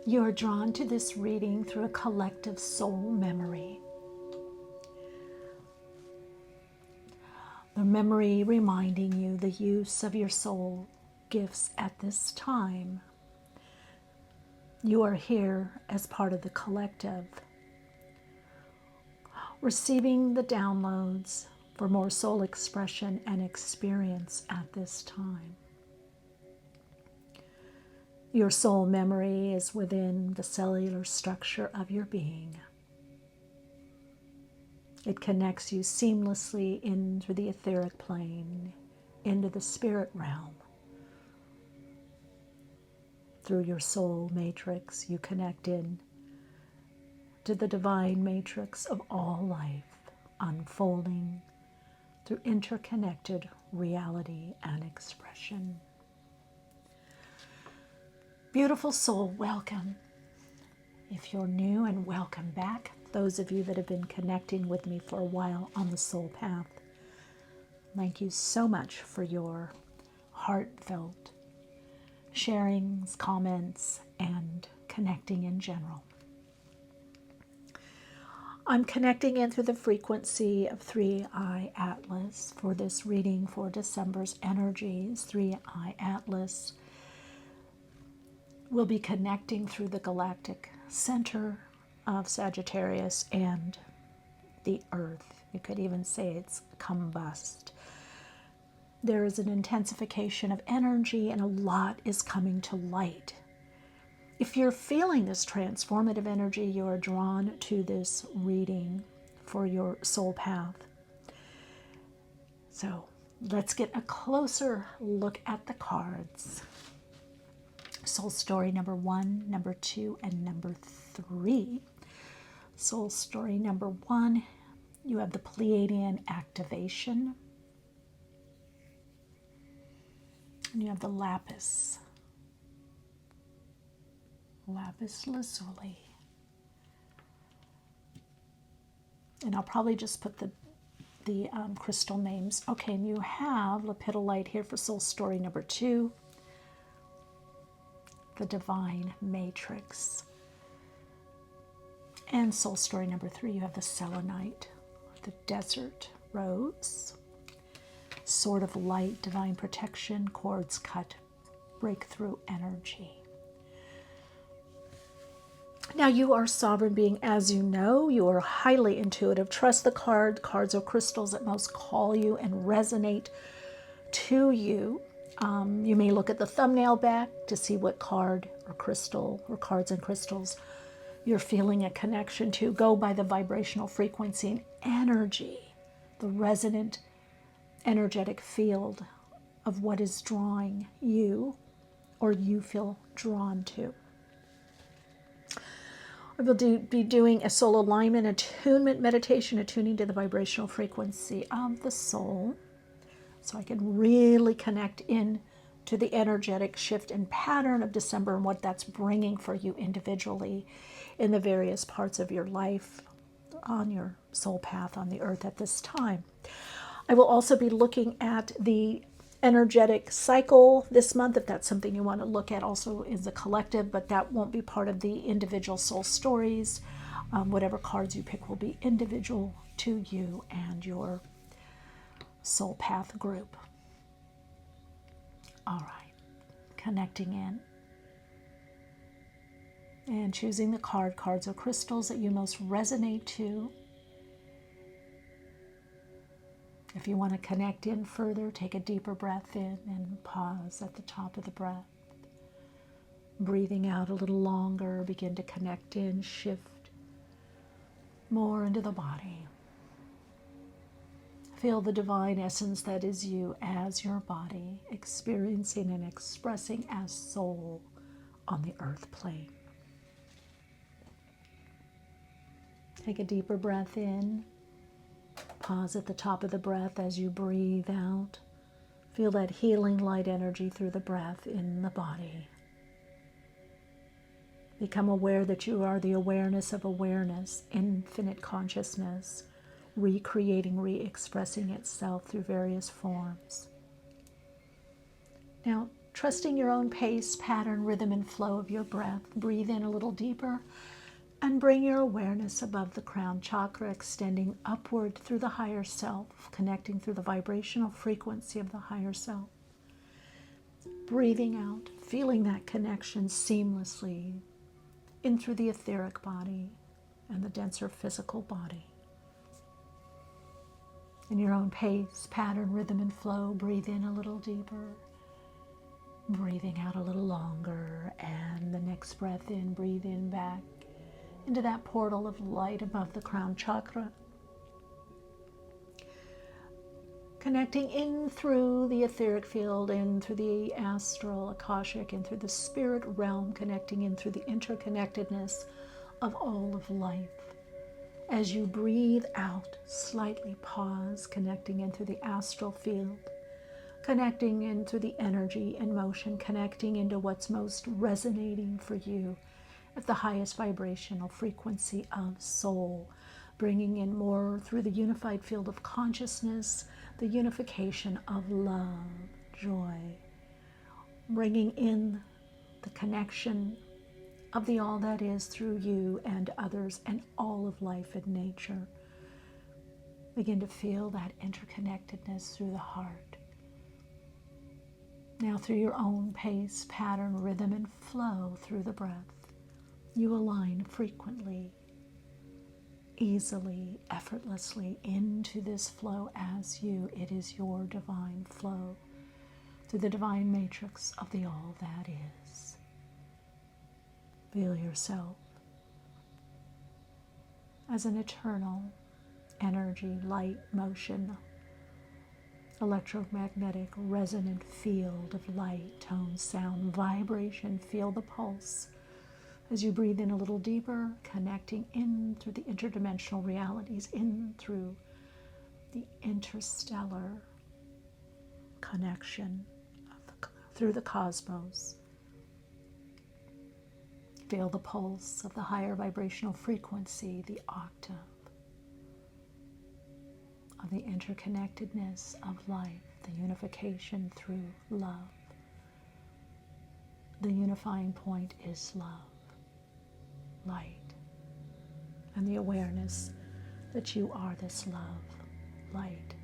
You are drawn to this reading through a collective soul memory. The memory reminding you the use of your soul gifts at this time. You are here as part of the collective, receiving the downloads for more soul expression and experience at this time. Your soul memory is within the cellular structure of your being. It connects you seamlessly into the etheric plane, into the spirit realm. Through your soul matrix, you connect in to the divine matrix of all life, unfolding through interconnected reality and expression. Beautiful soul, welcome. If you're new, and welcome back. Those of you that have been connecting with me for a while on the soul path, thank you so much for your heartfelt sharings, comments, and connecting in general. I'm connecting in through the frequency of 3i Atlas for this reading for December's energies. 3i Atlas will be connecting through the galactic center of Sagittarius and the earth. You could even say it's combust. There is an intensification of energy and a lot is coming to light. If you're feeling this transformative energy, you are drawn to this reading for your soul path. So let's get a closer look at the cards. Soul story number 1, number 2, and number 3. Soul story number 1, you have the Pleiadian activation. And you have the Lapis. Lapis Lazuli. And I'll probably just put the crystal names. Okay, and you have Lepidolite here for soul story number 2. The Divine Matrix. And soul story number 3, you have the Selenite, the Desert Rose, Sword of Light, Divine Protection, Cords Cut, Breakthrough Energy. Now you are sovereign being, as you know. You are highly intuitive. Trust the card. Cards are crystals that most call you and resonate to you. You may look at the thumbnail back to see what card or crystal or cards and crystals you're feeling a connection to. Go by the vibrational frequency and energy, the resonant energetic field of what is drawing you or you feel drawn to. I will be doing a soul alignment, attunement meditation, attuning to the vibrational frequency of the soul, so I can really connect in to the energetic shift and pattern of December and what that's bringing for you individually in the various parts of your life on your soul path on the earth at this time. I will also be looking at the energetic cycle this month, if that's something you want to look at. Also is a collective, but that won't be part of the individual soul stories. Whatever cards you pick will be individual to you and your soul path group. All right, connecting in and choosing the cards or crystals that you most resonate to. If you want to connect in further, take a deeper breath in and pause at the top of the breath. Breathing out a little longer, begin to connect in, shift more into the body. Feel the divine essence that is you as your body, experiencing and expressing as soul on the earth plane. Take a deeper breath in. Pause at the top of the breath as you breathe out. Feel that healing light energy through the breath in the body. Become aware that you are the awareness of awareness, infinite consciousness, recreating, re-expressing itself through various forms. Now, trusting your own pace, pattern, rhythm, and flow of your breath. Breathe in a little deeper and bring your awareness above the crown chakra, extending upward through the higher self, connecting through the vibrational frequency of the higher self. Breathing out, feeling that connection seamlessly in through the etheric body and the denser physical body. In your own pace, pattern, rhythm, and flow, breathe in a little deeper, breathing out a little longer, and the next breath in, breathe in back into that portal of light above the crown chakra. Connecting in through the etheric field, in through the astral, akashic, in through the spirit realm, connecting in through the interconnectedness of all of life. As you breathe out, slightly pause, connecting in through the astral field, connecting in through the energy and motion, connecting into what's most resonating for you at the highest vibrational frequency of soul, bringing in more through the unified field of consciousness, the unification of love, joy, bringing in the connection of the all that is through you and others and all of life and nature. Begin to feel that interconnectedness through the heart. Now through your own pace, pattern, rhythm, and flow through the breath, you align frequently, easily, effortlessly into this flow as you. It is your divine flow through the divine matrix of the all that is. Feel yourself as an eternal energy, light, motion, electromagnetic, resonant field of light, tone, sound, vibration. Feel the pulse as you breathe in a little deeper, connecting in through the interdimensional realities, in through the interstellar connection through the cosmos. Feel the pulse of the higher vibrational frequency, the octave of the interconnectedness of life, the unification through love. The unifying point is love, light, and the awareness that you are this love, light.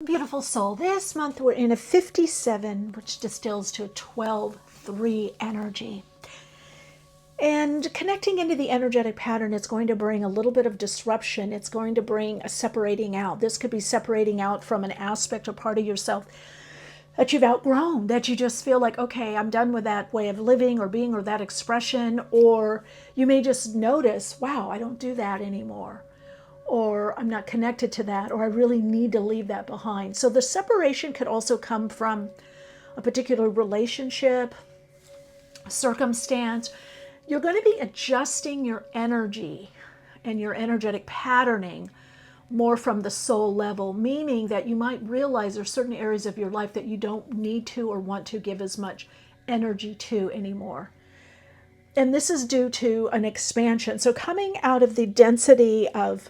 Beautiful soul, this month we're in a 57, which distills to a 12-3 energy. And connecting into the energetic pattern, it's going to bring a little bit of disruption. It's going to bring a separating out. This could be separating out from an aspect or part of yourself that you've outgrown, that you just feel like, okay, I'm done with that way of living or being or that expression. Or you may just notice, wow, I don't do that anymore. Or I'm not connected to that, or I really need to leave that behind. So the separation could also come from a particular relationship, circumstance. You're going to be adjusting your energy and your energetic patterning more from the soul level, meaning that you might realize there's certain areas of your life that you don't need to or want to give as much energy to anymore. And this is due to an expansion. So coming out of the density of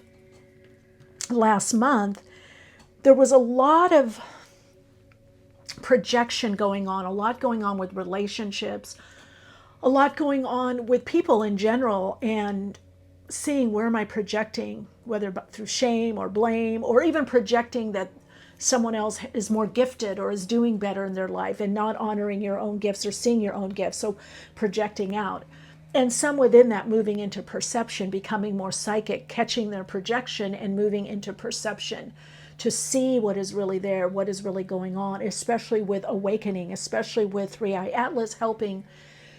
last month, there was a lot of projection going on, a lot going on with relationships, a lot going on with people in general, and seeing where am I projecting, whether through shame or blame, or even projecting that someone else is more gifted or is doing better in their life and not honoring your own gifts or seeing your own gifts, so projecting out. And some within that moving into perception, becoming more psychic, catching their projection and moving into perception to see what is really there, what is really going on, especially with awakening, especially with 3i Atlas helping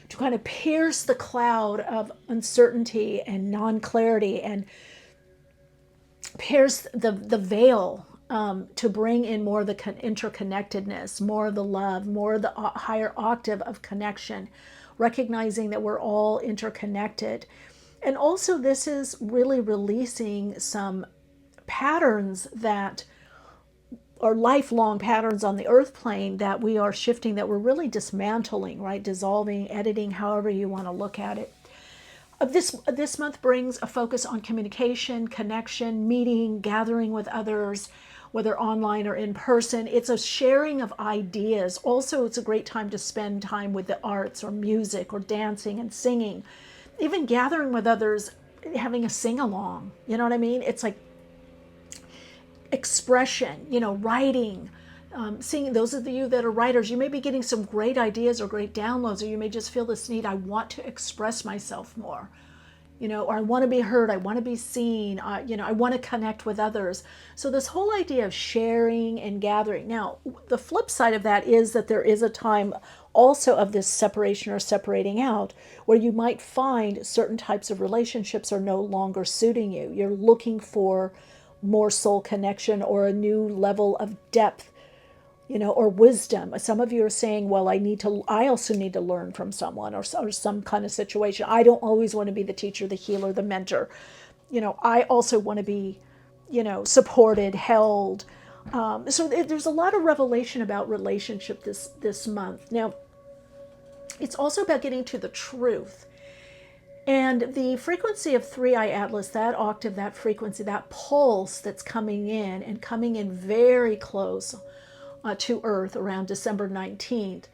to kind of pierce the cloud of uncertainty and non-clarity and pierce the veil to bring in more of the interconnectedness, more of the love, more of the higher octave of connection, recognizing that we're all interconnected. And also this is really releasing some patterns that are lifelong patterns on the earth plane that we are shifting, that we're really dismantling, right? Dissolving, editing, however you want to look at it. This month brings a focus on communication, connection, meeting, gathering with others, whether online or in person. It's a sharing of ideas. Also, it's a great time to spend time with the arts or music or dancing and singing, even gathering with others, having a sing along. You know what I mean? It's like expression, writing, seeing. Those of you that are writers, you may be getting some great ideas or great downloads, or you may just feel this need, I want to express myself more, or I want to be heard, I want to be seen, I want to connect with others. So this whole idea of sharing and gathering. Now, the flip side of that is that there is a time also of this separation or separating out, where you might find certain types of relationships are no longer suiting you. You're looking for more soul connection or a new level of depth, or wisdom. Some of you are saying, well, I also need to learn from someone, or some kind of situation. I don't always want to be the teacher, the healer, the mentor. I also want to be, supported, held. So there's a lot of revelation about relationship this month. Now, it's also about getting to the truth. And the frequency of 3i Atlas, that octave, that frequency, that pulse that's coming in and coming in very close to Earth around December 19th,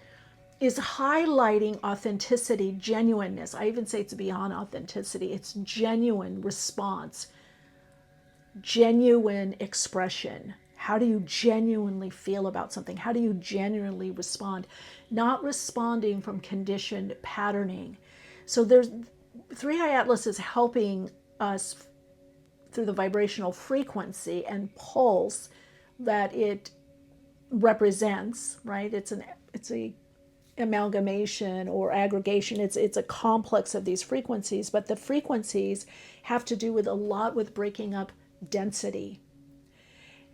is highlighting authenticity, genuineness. I even say it's beyond authenticity. It's genuine response, genuine expression. How do you genuinely feel about something? How do you genuinely respond? Not responding from conditioned patterning. So 3i Atlas is helping us through the vibrational frequency and pulse that it represents, right? It's a amalgamation or aggregation. It's a complex of these frequencies, but the frequencies have to do with a lot with breaking up density.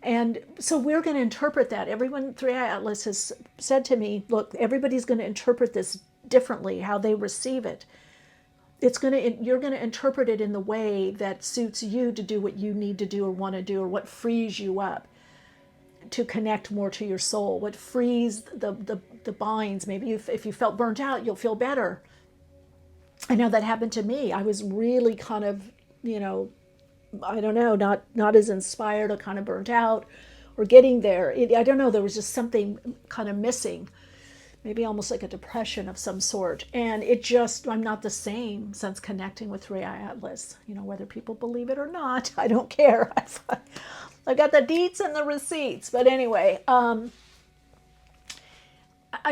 And so we're going to interpret that. Everyone, 3i Atlas has said to me, look, everybody's going to interpret this differently, how they receive it. You're going to interpret it in the way that suits you to do what you need to do or want to do, or what frees you up to connect more to your soul, what frees the binds. Maybe if you felt burnt out, you'll feel better. I know that happened to me. I was really kind of, I don't know, not as inspired, or kind of burnt out, or getting there. I don't know, there was just something kind of missing. Maybe almost like a depression of some sort. And I'm not the same since connecting with 3i Atlas. Whether people believe it or not, I don't care. I got the deets and the receipts. But anyway, I'm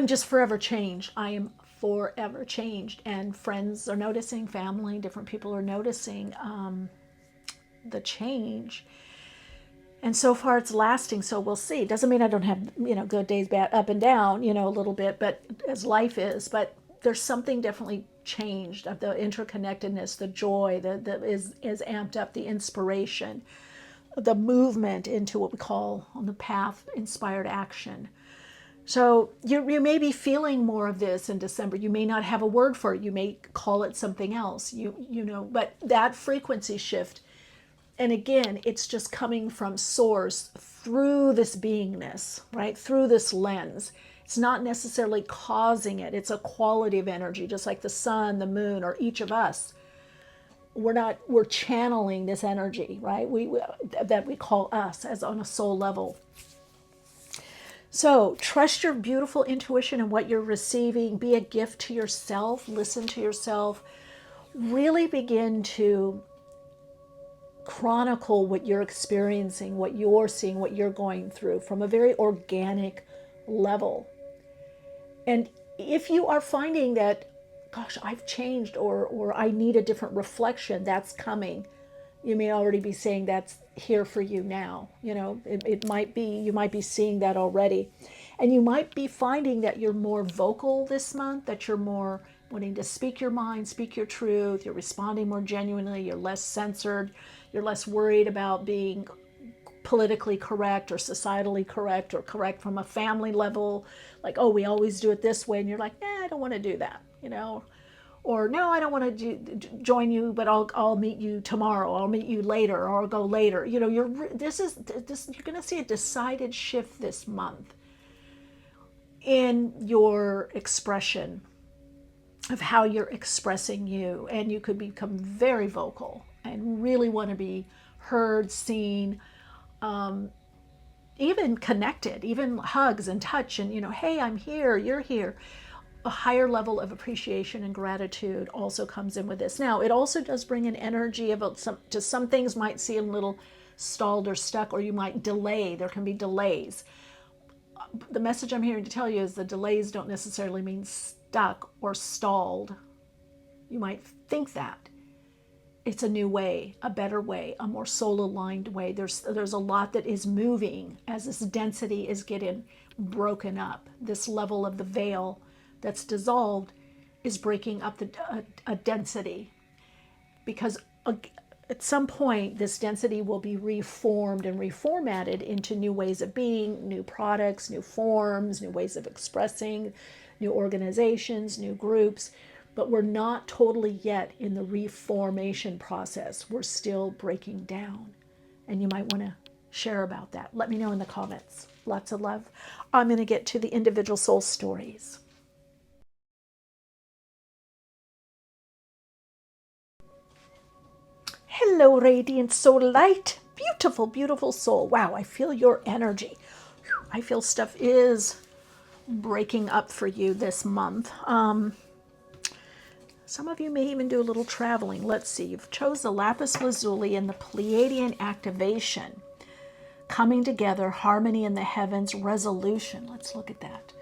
just forever changed. I am forever changed. And friends are noticing, family, different people are noticing the change. And so far it's lasting, so we'll see. Doesn't mean I don't have, good days, bad, up and down, a little bit, but as life is. But there's something definitely changed of the interconnectedness, the joy that is amped up, the inspiration, the movement into what we call on the path inspired action. So you may be feeling more of this in December. You may not have a word for it. You may call it something else, but that frequency shift. And again, it's just coming from source through this beingness, right? Through this lens. It's not necessarily causing it. It's a quality of energy, just like the sun, the moon, or each of us. We're channeling this energy, right? That we call us as on a soul level. So trust your beautiful intuition and what you're receiving. Be a gift to yourself. Listen to yourself. Really begin to chronicle what you're experiencing, what you're seeing, what you're going through from a very organic level. And if you are finding that, gosh, I've changed, or I need a different reflection, that's coming. You may already be saying that's here for you now. It might be, you might be seeing that already. And you might be finding that you're more vocal this month, that you're more wanting to speak your mind, speak your truth, you're responding more genuinely, you're less censored, you're less worried about being politically correct or societally correct or correct from a family level, like, oh, we always do it this way, and you're like, I don't want to do that, or no, I don't want to join you, but I'll meet you tomorrow, I'll meet you later, or I'll go later. You're going to see a decided shift this month in your expression. of how you're expressing you. And you could become very vocal and really want to be heard, seen, even connected, even hugs and touch and, hey, I'm here, you're here. A higher level of appreciation and gratitude also comes in with this. Now, it also does bring an energy about some things might seem a little stalled or stuck, or you might delay. There can be delays. The message I'm hearing to tell you is the delays don't necessarily mean stuck or stalled. You might think that. It's a new way, a better way, a more soul-aligned way. There's a lot that is moving as this density is getting broken up. This level of the veil that's dissolved is breaking up a density, because at some point this density will be reformed and reformatted into new ways of being, new products, new forms, new ways of expressing, new organizations, new groups. But we're not totally yet in the reformation process. We're still breaking down. And you might want to share about that. Let me know in the comments. Lots of love. I'm going to get to the individual soul stories. Hello, radiant soul light. Beautiful, beautiful soul. Wow, I feel your energy. I feel stuff is breaking up for you this month. Some of you may even do a little traveling. Let's see. You've chose the Lapis Lazuli and the Pleiadian activation. Coming together, harmony in the heavens, resolution. Let's look at that.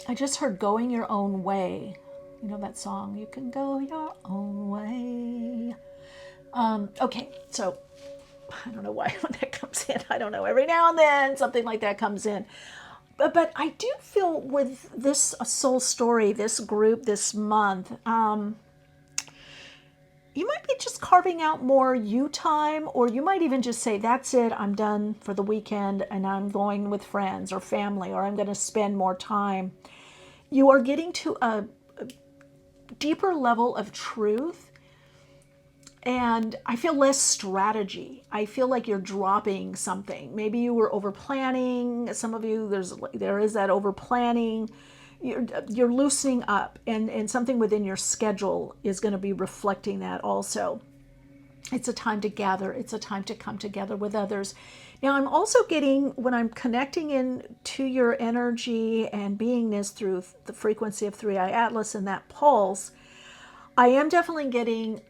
I just heard going your own way. You know that song, you can go your own way. Okay, so I don't know why when that comes in. I don't know. Every now and then something like that comes in. But I do feel with this soul story, this group, this month, you might be just carving out more you time, or you might even just say, that's it, I'm done for the weekend and I'm going with friends or family, or I'm going to spend more time. You are getting to a deeper level of truth. And I feel less strategy. I feel like you're dropping something. Maybe you were over planning. Some of you, there is that over planning. You're loosening up, and something within your schedule is going to be reflecting that also. It's a time to gather. It's a time to come together with others. Now, I'm also getting, when I'm connecting in to your energy and beingness through the frequency of 3i Atlas and that pulse, I am definitely getting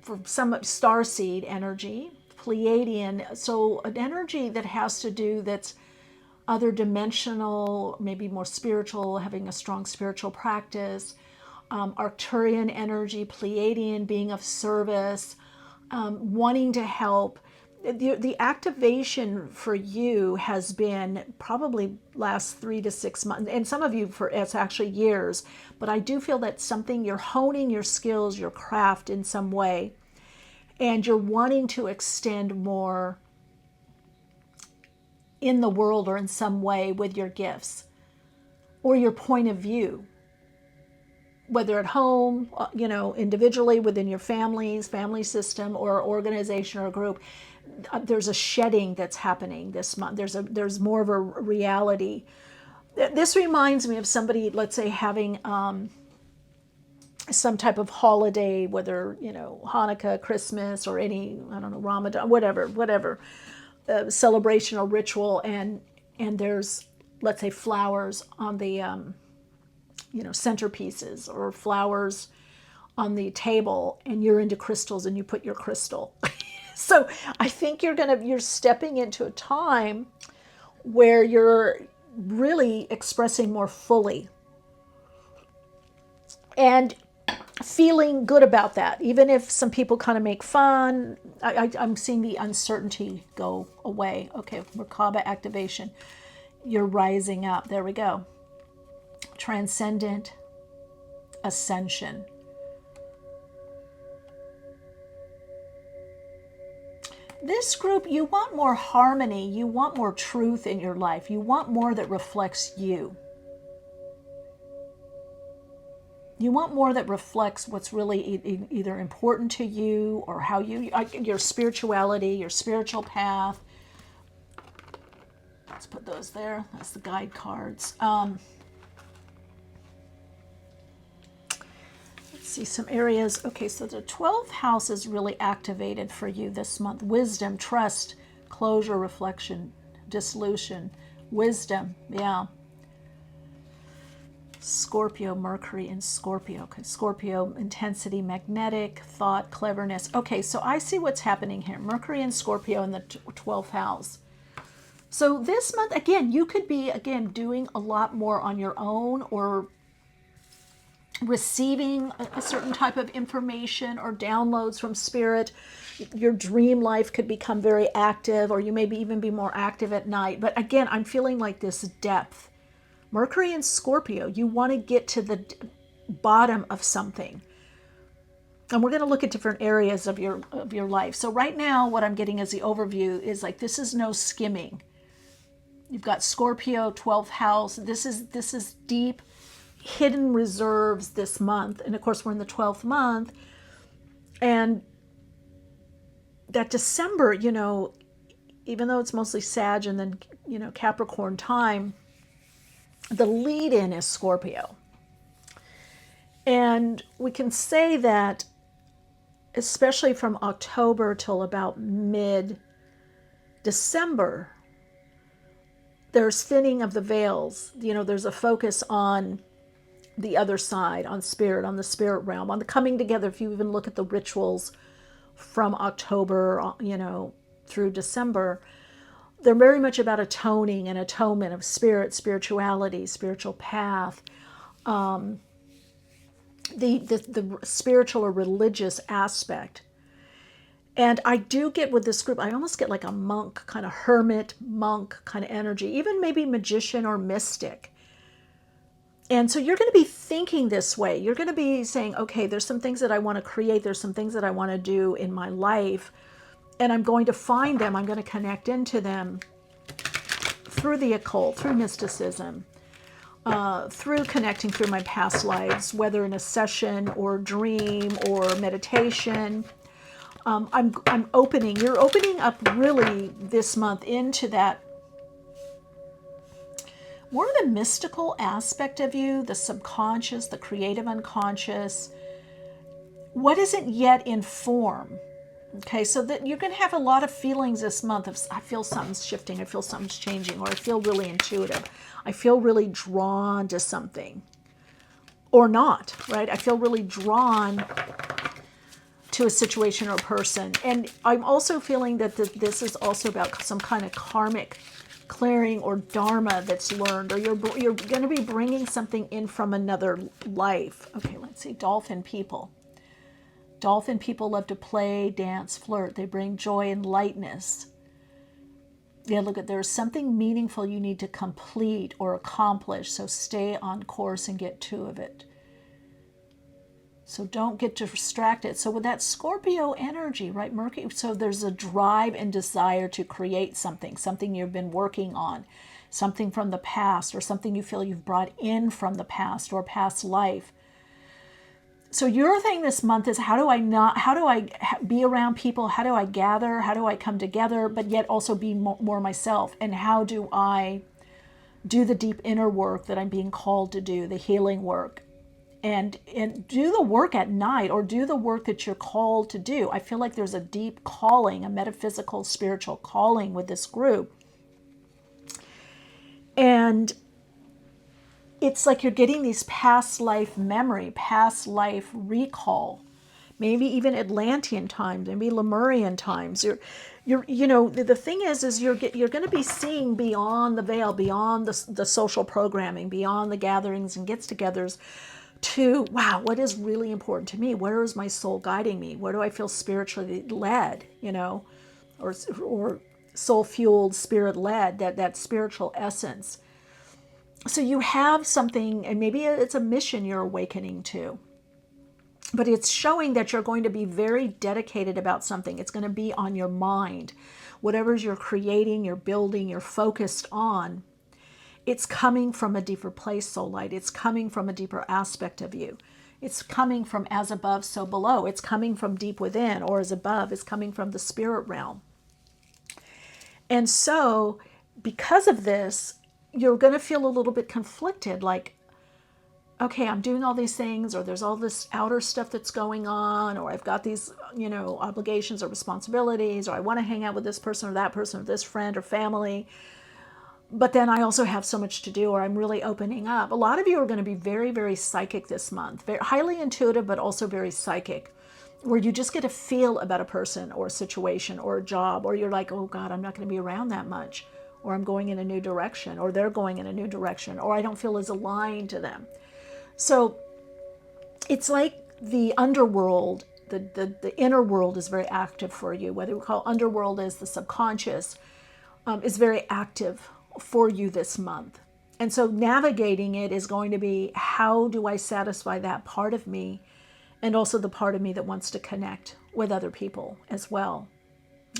for some starseed energy, Pleiadian, so an energy that has to do, that's other dimensional, maybe more spiritual, having a strong spiritual practice, Arcturian energy, Pleiadian, being of service, wanting to help. The activation for you has been probably last 3 to 6 months, and some of you it's actually years, but I do feel that something, you're honing your skills, your craft in some way, and you're wanting to extend more in the world or in some way with your gifts or your point of view, whether at home, individually within your family system or organization or group. There's a shedding that's happening this month. There's more of a reality. This reminds me of somebody, let's say, having some type of holiday, whether, Hanukkah, Christmas, or any, I don't know, Ramadan, whatever, celebration or ritual, and there's, let's say, flowers on the, centerpieces, or flowers on the table, and you're into crystals and you put your crystal. So I think you're stepping into a time where you're really expressing more fully and feeling good about that. Even if some people kind of make fun, I'm seeing the uncertainty go away. Okay, Merkaba activation. You're rising up. There we go. Transcendent ascension. This group, you want more harmony, you want more truth in your life, you want more that reflects you. You want more that reflects what's really either important to you, or how your spirituality, your spiritual path. Let's put those there. That's the guide cards. see some areas. Okay, so the 12th house is really activated for you this month. Wisdom, trust, closure, reflection, dissolution, wisdom, yeah. Scorpio, Mercury in Scorpio. Okay, Scorpio, intensity, magnetic, thought, cleverness. Okay, so I see what's happening here. Mercury and Scorpio in the 12th house. So this month, again, you could be, again, doing a lot more on your own or receiving a certain type of information or downloads from spirit. Your dream life could become very active, or you maybe even be more active at night. But again, I'm feeling like this depth. Mercury and Scorpio, you want to get to the bottom of something. And we're going to look at different areas of your life. So right now, what I'm getting as the overview is like, this is no skimming. You've got Scorpio, 12th house. This is deep, hidden reserves this month. And of course, we're in the 12th month. And that December, you know, even though it's mostly Sag and then, you know, Capricorn time, the lead in is Scorpio. And we can say that, especially from October till about mid-December, there's thinning of the veils. You know, there's a focus on the other side, on spirit, on the spirit realm, on the coming together. If you even look at the rituals from October, you know, through December, they're very much about atoning and atonement of spirit, spirituality, spiritual path, the spiritual or religious aspect. And I do get with this group, I almost get like a monk, kind of hermit, monk kind of energy, even maybe magician or mystic. And so you're going to be thinking this way. You're going to be saying, okay, there's some things that I want to create. There's some things that I want to do in my life. And I'm going to find them. I'm going to connect into them through the occult, through mysticism, through connecting through my past lives, whether in a session or dream or meditation. I'm opening. You're opening up really this month into that more of the mystical aspect of you, the subconscious, the creative unconscious. What isn't yet in form? Okay, so that you're going to have a lot of feelings this month of, I feel something's shifting, I feel something's changing, or I feel really intuitive. I feel really drawn to something. Or not, right? I feel really drawn to a situation or a person. And I'm also feeling that this is also about some kind of karmic clearing or dharma that's learned, or you're going to be bringing something in from another life. Okay, let's see, dolphin people. Dolphin people love to play, dance, flirt. They bring joy and lightness. Yeah, look, there's something meaningful you need to complete or accomplish, so stay on course and get to it. So don't get distracted. So with that Scorpio energy, right, Mercury, so there's a drive and desire to create something you've been working on, something from the past, or something you feel you've brought in from the past or past life. So your thing this month is, how do I be around people? How do I gather? How do I come together, but yet also be more myself? And how do I do the deep inner work that I'm being called to do, the healing work? And do the work at night, or do the work that you're called to do. I feel like there's a deep calling, a metaphysical, spiritual calling with this group. And it's like you're getting these past life memory, past life recall, maybe even Atlantean times, maybe Lemurian times. You know, the thing is you're going to be seeing beyond the veil, beyond the social programming, beyond the gatherings and gets-togethers, to, wow, what is really important to me? Where is my soul guiding me? Where do I feel spiritually led, you know, or soul-fueled, spirit-led, that spiritual essence. So you have something, and maybe it's a mission you're awakening to, but it's showing that you're going to be very dedicated about something. It's going to be on your mind. Whatever you're creating, you're building, you're focused on, it's coming from a deeper place, soul light. It's coming from a deeper aspect of you. It's coming from as above, so below. It's coming from deep within, or as above. It's coming from the spirit realm. And so, because of this, you're going to feel a little bit conflicted, like, okay, I'm doing all these things, or there's all this outer stuff that's going on, or I've got these, obligations or responsibilities, or I want to hang out with this person or this friend or family, but then I also have so much to do, or I'm really opening up. A lot of you are going to be very, very psychic this month, very highly intuitive, but also very psychic, where you just get a feel about a person or a situation or a job, or you're like, oh God, I'm not going to be around that much, or I'm going in a new direction, or they're going in a new direction, or I don't feel as aligned to them. So it's like the underworld, the inner world is very active for you. Whether we call underworld as the subconscious, is very active for you this month. And so navigating it is going to be, how do I satisfy that part of me, and also the part of me that wants to connect with other people as well.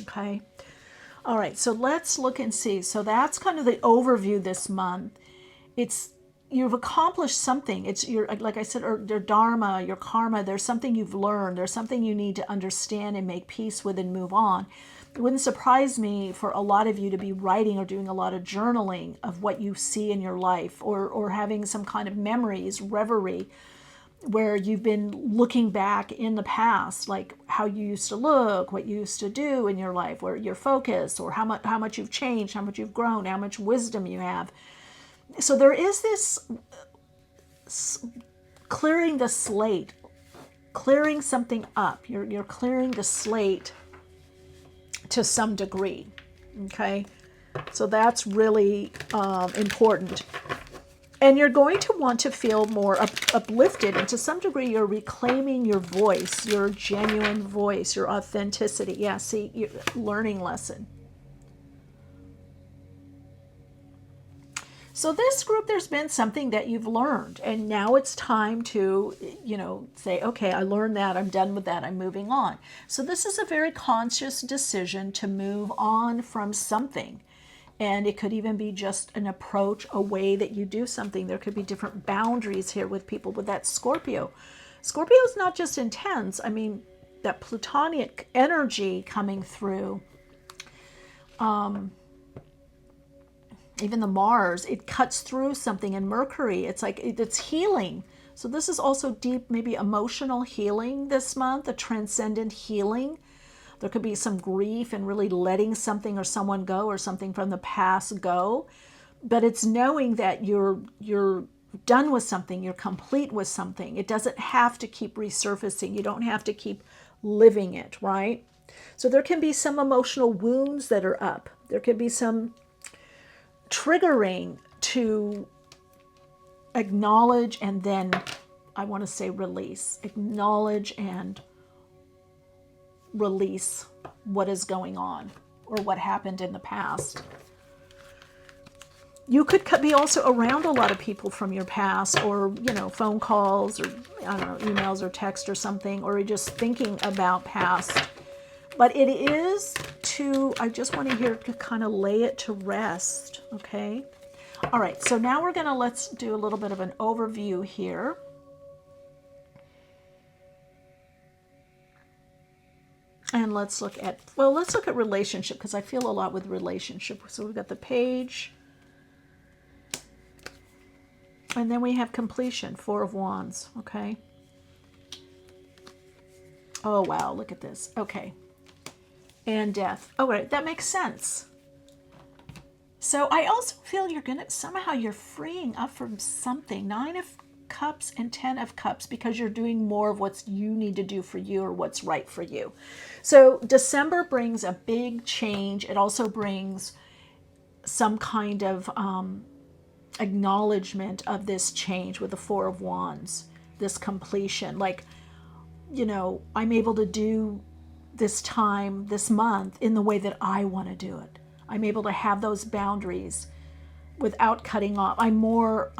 Okay. All right. So let's look and see. So that's kind of the overview this month. You've accomplished something. It's your, like I said, or your dharma, your karma. There's something you've learned. There's something you need to understand and make peace with and move on. It wouldn't surprise me for a lot of you to be writing or doing a lot of journaling of what you see in your life, or having some kind of memories, reverie, where you've been looking back in the past, like how you used to look, what you used to do in your life, where your focus, or how much you've changed, how much you've grown, how much wisdom you have. So there is this clearing the slate, clearing something up. You're clearing the slate to some degree. Okay, so that's really important. And you're going to want to feel more uplifted, and to some degree you're reclaiming your voice, your genuine voice, your authenticity. Yeah, see, your learning lesson. So this group, there's been something that you've learned, and now it's time to, say, okay, I learned that, I'm done with that, I'm moving on. So this is a very conscious decision to move on from something. And it could even be just an approach, a way that you do something. There could be different boundaries here with people with that Scorpio. Scorpio is not just intense. I mean, that plutonic energy coming through, even the Mars, it cuts through something. And Mercury, it's like it's healing. So this is also deep, maybe emotional healing this month, a transcendent healing. There could be some grief and really letting something or someone go, or something from the past go. But it's knowing that you're done with something, you're complete with something. It doesn't have to keep resurfacing. You don't have to keep living it, right? So there can be some emotional wounds that are up. There could be some triggering to acknowledge, and then I want to say release. Acknowledge and release what is going on, or what happened in the past. You could be also around a lot of people from your past, or phone calls, or I don't know, emails or text or something, or just thinking about past. But it is I just want to hear to kind of lay it to rest. Okay. All right. So now let's do a little bit of an overview here. And let's look at relationship, because I feel a lot with relationship. So we've got the Page. And then we have completion, Four of Wands. Okay. Oh, wow. Look at this. Okay. And Death. Oh, right. That makes sense. So I also feel you're freeing up from something. 9 of Cups and 10 of Cups, because you're doing more of what you need to do for you, or what's right for you. So December brings a big change. It also brings some kind of acknowledgement of this change with the Four of Wands, this completion. Like, I'm able to do this time, this month, in the way that I want to do it. I'm able to have those boundaries without cutting off. I'm more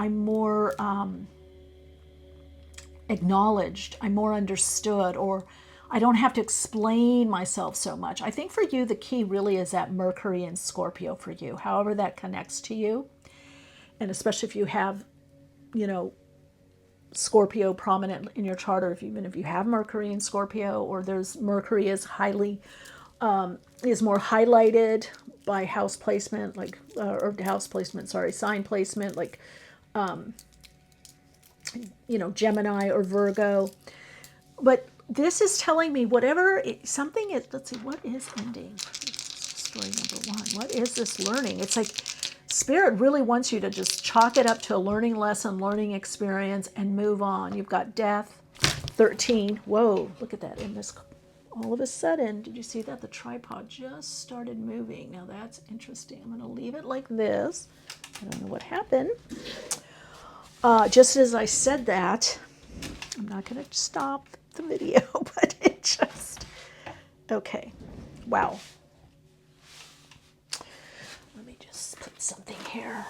acknowledged. I'm more understood, or I don't have to explain myself so much. I think for you, the key really is that Mercury and Scorpio for you, however that connects to you. And especially if you have, Scorpio prominent in your chart, or even if you have Mercury in Scorpio, or there's Mercury is is more highlighted by house placement, like, sign placement, like, Gemini or Virgo. But this is telling me something is, let's see, what is ending? Story number 1. What is this learning? It's like Spirit really wants you to just chalk it up to a learning lesson, learning experience, and move on. You've got death, 13. Whoa, look at that. In this, all of a sudden, did you see that? The tripod just started moving. Now that's interesting. I'm going to leave it like this. I don't know what happened. Just as I said that, I'm not going to stop the video, but it just, okay. Wow. Let me just put something here.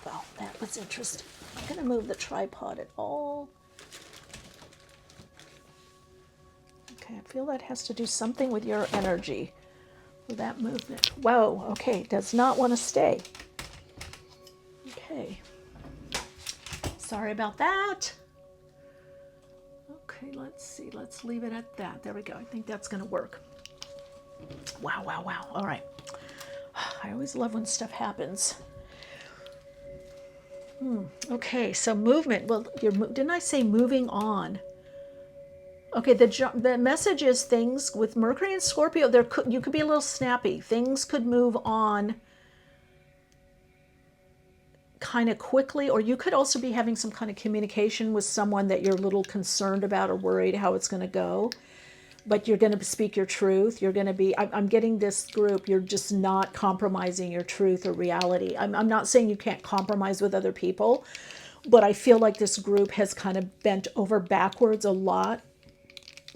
Well, that was interesting. I'm going to move the tripod at all. Okay, I feel that has to do something with your energy, with that movement. Whoa, okay, does not want to stay. Okay. Sorry about that. Okay, let's see. Let's leave it at that. There we go. I think that's going to work. Wow, wow, wow. All right. I always love when stuff happens. Okay, so movement. Well, didn't I say moving on? Okay, the message is things with Mercury and Scorpio. You could be a little snappy. Things could move on kind of quickly, or you could also be having some kind of communication with someone that you're a little concerned about or worried how it's going to go. But you're going to speak your truth. You're going to be, I'm getting this group, you're just not compromising your truth or reality. I'm not saying you can't compromise with other people, but I feel like this group has kind of bent over backwards a lot.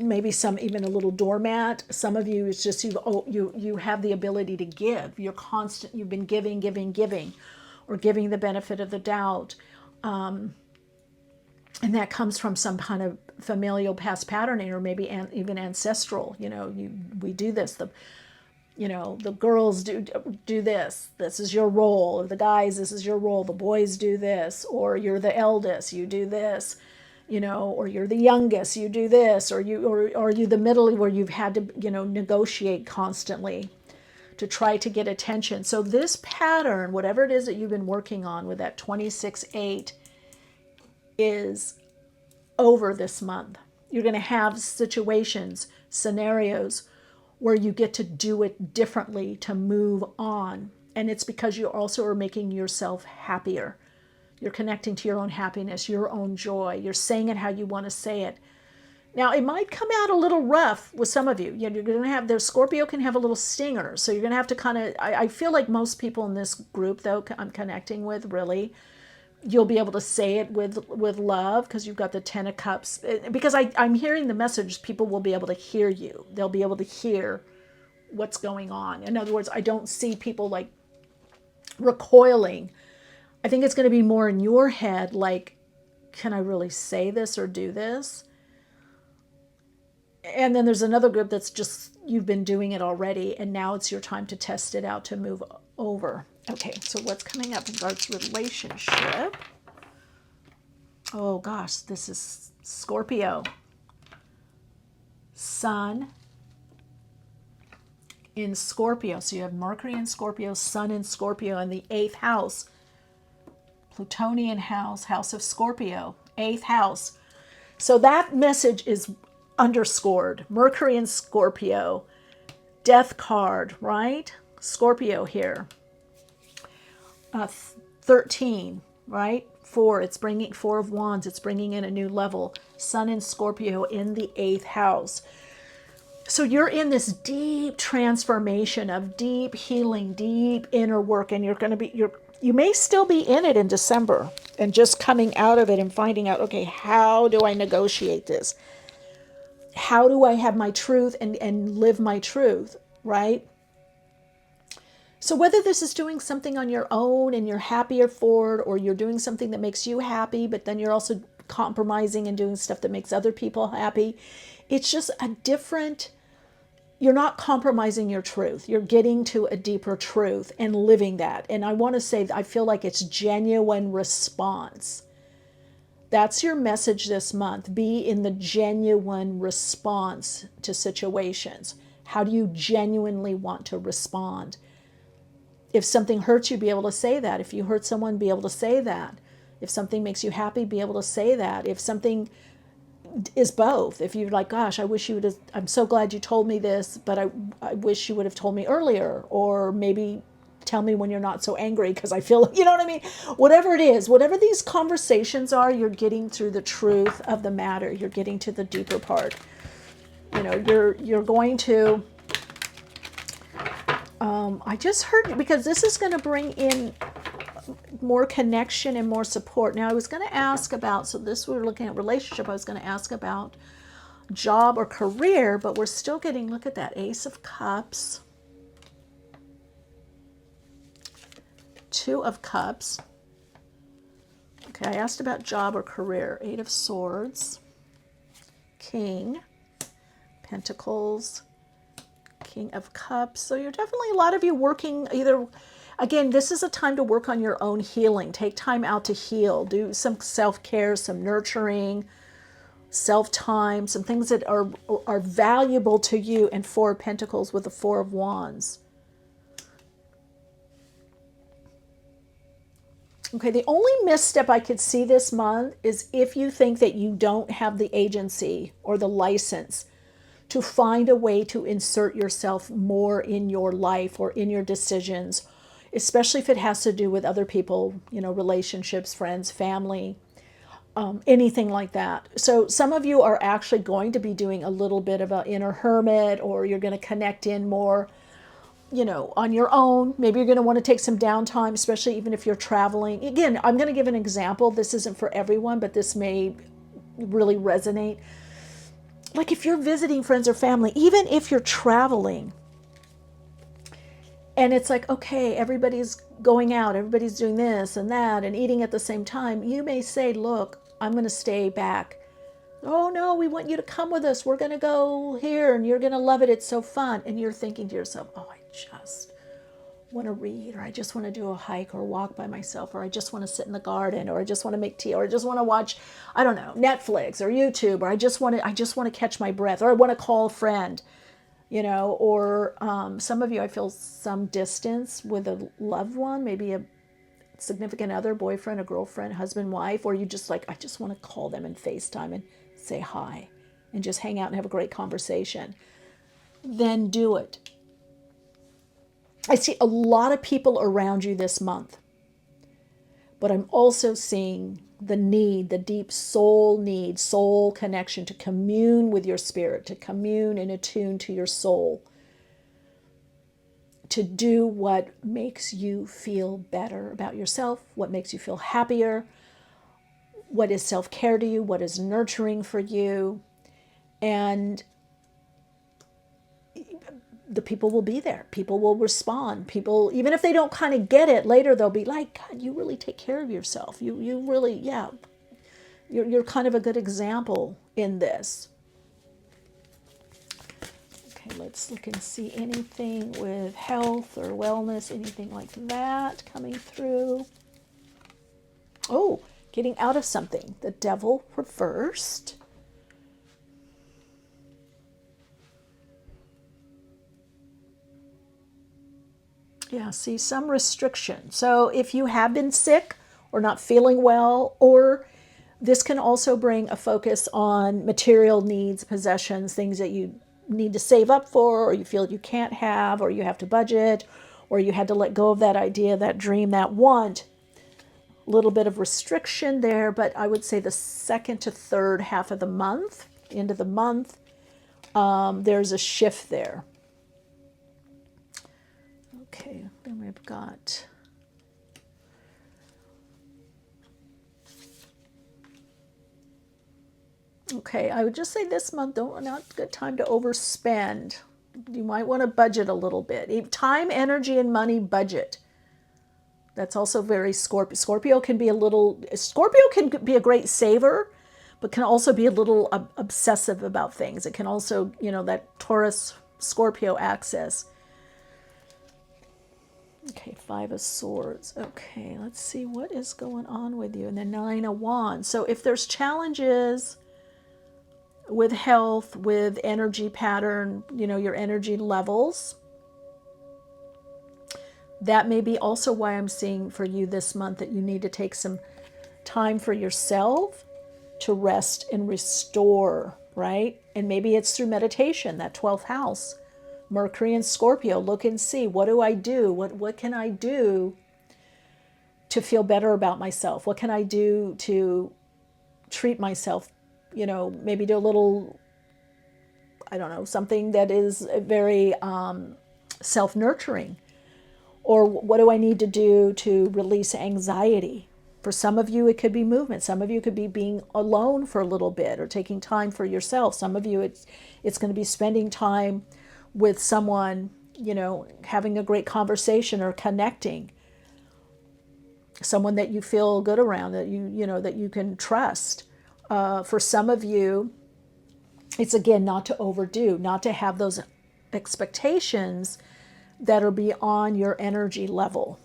Maybe some even a little doormat. Some of you, it's just you have the ability to give. You've been giving, or giving the benefit of the doubt. And that comes from some kind of familial past patterning, or maybe even ancestral. We do this. The girls do this. This is your role. Or the guys, this is your role. The boys do this. Or you're the eldest, you do this. Or you're the youngest, you do this. Or you the middle, where you've had to negotiate constantly to try to get attention. So this pattern, whatever it is that you've been working on with that 26-8, is over this month. You're going to have situations, scenarios where you get to do it differently to move on. And it's because you also are making yourself happier. You're connecting to your own happiness, your own joy. You're saying it how you want to say it. Now, it might come out a little rough with some of you. You're going to have, Scorpio can have a little stinger. So you're going to have to kind of, I feel like most people in this group, though, I'm connecting with, really, you'll be able to say it with love, because you've got the 10 of Cups. Because I'm hearing the message, people will be able to hear you. They'll be able to hear what's going on. In other words, I don't see people like recoiling. I think it's going to be more in your head, like, can I really say this or do this? And then there's another group that's just, you've been doing it already, and now it's your time to test it out, to move over. Okay, so what's coming up in regards to relationship? Oh gosh, this is Scorpio. Sun in Scorpio. So you have Mercury in Scorpio, Sun in Scorpio, and the 8th house. Plutonian house, house of Scorpio, 8th house. So that message is underscored. Mercury in Scorpio, death card, right? Scorpio here. 13, right? 4, it's bringing 4 of Wands. It's bringing in a new level. Sun in Scorpio in the 8th house. So you're in this deep transformation of deep healing, deep inner work, and you may still be in it in December and just coming out of it and finding out, okay, how do I negotiate this? How do I have my truth and live my truth, right? So whether this is doing something on your own and you're happier for it, or you're doing something that makes you happy, but then you're also compromising and doing stuff that makes other people happy, it's just a different, you're not compromising your truth. You're getting to a deeper truth and living that. And I want to say, I feel like it's genuine response. That's your message this month. Be in the genuine response to situations. How do you genuinely want to respond? If something hurts you, be able to say that. If you hurt someone, be able to say that. If something makes you happy, be able to say that. If something is both, if you're like, gosh, I wish you would have, I'm so glad you told me this, but I wish you would have told me earlier, or maybe tell me when you're not so angry because I feel, you know what I mean? Whatever it is, whatever these conversations are, you're getting through the truth of the matter. You're getting to the deeper part. You know, you're going to, I just heard, because this is going to bring in more connection and more support. Now I was going to ask about, so this, we were looking at relationship, I was going to ask about job or career, but we're still getting, look at that, Ace of Cups, Two of Cups. Okay, I asked about job or career. Eight of Swords, King, Pentacles, King of Cups. So you're definitely, a lot of you working either, again, this is a time to work on your own healing. Take time out to heal. Do some self-care, some nurturing, self-time, some things that are valuable to you. And Four of Pentacles with the Four of Wands. Okay, the only misstep I could see this month is if you think that you don't have the agency or the license to find a way to insert yourself more in your life or in your decisions, especially if it has to do with other people, you know, relationships, friends, family, anything like that. So some of you are actually going to be doing a little bit of an inner hermit, or you're going to connect in more, you know, on your own. Maybe you're going to want to take some downtime, especially even if you're traveling. Again, I'm going to give an example. This isn't for everyone, but this may really resonate. Like if you're visiting friends or family, even if you're traveling, and it's like, okay, everybody's going out, everybody's doing this and that and eating at the same time, you may say, look, I'm going to stay back. Oh no, we want you to come with us. We're going to go here and you're going to love it. It's so fun. And you're thinking to yourself, oh, I just want to read, or I just want to do a hike or walk by myself, or I just want to sit in the garden, or I just want to make tea, or I just want to watch, I don't know, Netflix or YouTube, or I just want to catch my breath, or I want to call a friend, you know, or some of you, I feel some distance with a loved one, maybe a significant other, boyfriend, a girlfriend, husband, wife, or you just like, I just want to call them and FaceTime and say hi and just hang out and have a great conversation. Then do it. I see a lot of people around you this month, but I'm also seeing the need, the deep soul need, soul connection to commune with your spirit, to commune and attune to your soul, to do what makes you feel better about yourself, what makes you feel happier, what is self-care to you, what is nurturing for you. And the people will be there. People will respond. People, even if they don't kind of get it later, they'll be like, God, you really take care of yourself. You really, yeah, you're kind of a good example in this. Okay, let's look and see anything with health or wellness, anything like that coming through. Oh, getting out of something. The Devil reversed. Yeah, see, some restriction. So if you have been sick or not feeling well, or this can also bring a focus on material needs, possessions, things that you need to save up for, or you feel you can't have, or you have to budget, or you had to let go of that idea, that dream, that want. A little bit of restriction there, but I would say the second to third half of the month, end of the month, there's a shift there. Okay, then we've got okay, I would just say this month, not a good time to overspend. You might want to budget a little bit. Time, energy, and money budget. That's also very Scorpio. Scorpio can be a great saver, but can also be a little obsessive about things. It can also, you know, that Taurus Scorpio axis. Okay, Five of Swords. Okay, let's see what is going on with you. And then Nine of Wands. So if there's challenges with health, with energy pattern, you know, your energy levels, that may be also why I'm seeing for you this month that you need to take some time for yourself to rest and restore, right? And maybe it's through meditation, that 12th house. Mercury and Scorpio, look and see, what do I do? What can I do to feel better about myself? What can I do to treat myself? Maybe do a little, I don't know, something that is very self-nurturing. Or what do I need to do to release anxiety? For some of you, it could be movement. Some of you could be being alone for a little bit or taking time for yourself. Some of you, it's going to be spending time with someone, having a great conversation or connecting. Someone that you feel good around, that you can trust. For some of you, it's again not to overdo, not to have those expectations that are beyond your energy level.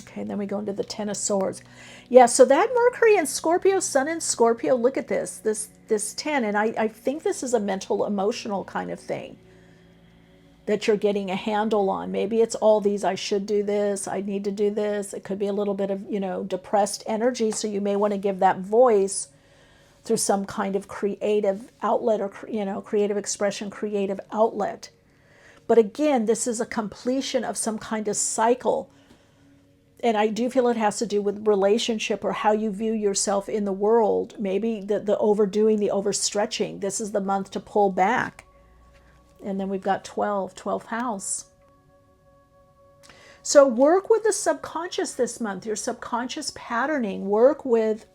Okay, then we go into the Ten of Swords. Yeah, so that Mercury and Scorpio, Sun in Scorpio, look at this 10, and I think this is a mental, emotional kind of thing that you're getting a handle on. Maybe it's all these, I should do this, I need to do this. It could be a little bit of, depressed energy, so you may want to give that voice through some kind of creative outlet or, creative expression, creative outlet. But again, this is a completion of some kind of cycle. And I do feel it has to do with relationship or how you view yourself in the world. Maybe the overdoing, the overstretching. This is the month to pull back. And then we've got 12th house. So work with the subconscious this month, your subconscious patterning. Work with,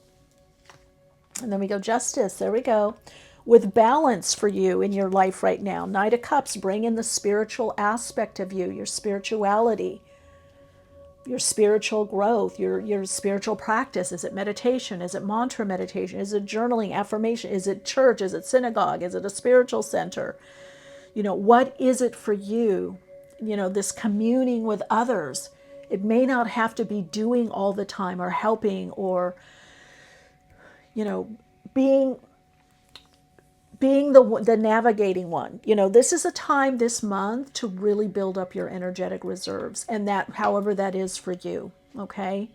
and then we go Justice, there we go. With balance for you in your life right now. Knight of Cups, bring in the spiritual aspect of you, your spirituality, your spiritual growth, your spiritual practice. Is it meditation? Is it mantra meditation? Is it journaling, affirmation? Is it church? Is it synagogue? Is it a spiritual center? What is it for you? This communing with others. It may not have to be doing all the time or helping or, being the navigating one. This is a time this month to really build up your energetic reserves, and that, however that is for you, okay?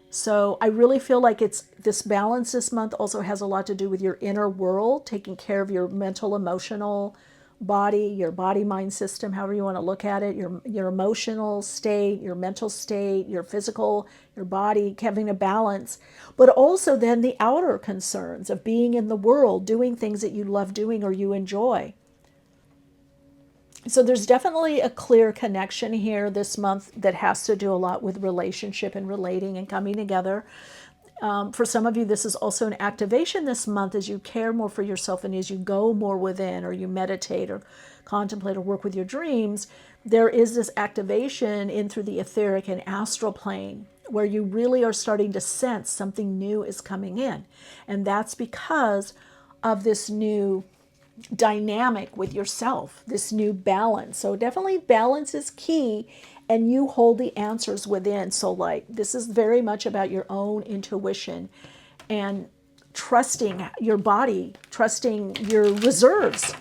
So I really feel like this balance this month also has a lot to do with your inner world, taking care of your mental, emotional body, your body-mind system, however you want to look at it, your emotional state, your mental state, your physical, your body, having a balance, but also then the outer concerns of being in the world, doing things that you love doing or you enjoy. So there's definitely a clear connection here this month that has to do a lot with relationship and relating and coming together. For some of you, this is also an activation this month as you care more for yourself and as you go more within, or you meditate or contemplate or work with your dreams. There is this activation in through the etheric and astral plane where you really are starting to sense something new is coming in. And that's because of this new dynamic with yourself, this new balance. So definitely balance is key, and you hold the answers within. So like this is very much about your own intuition and trusting your body, trusting your reserves,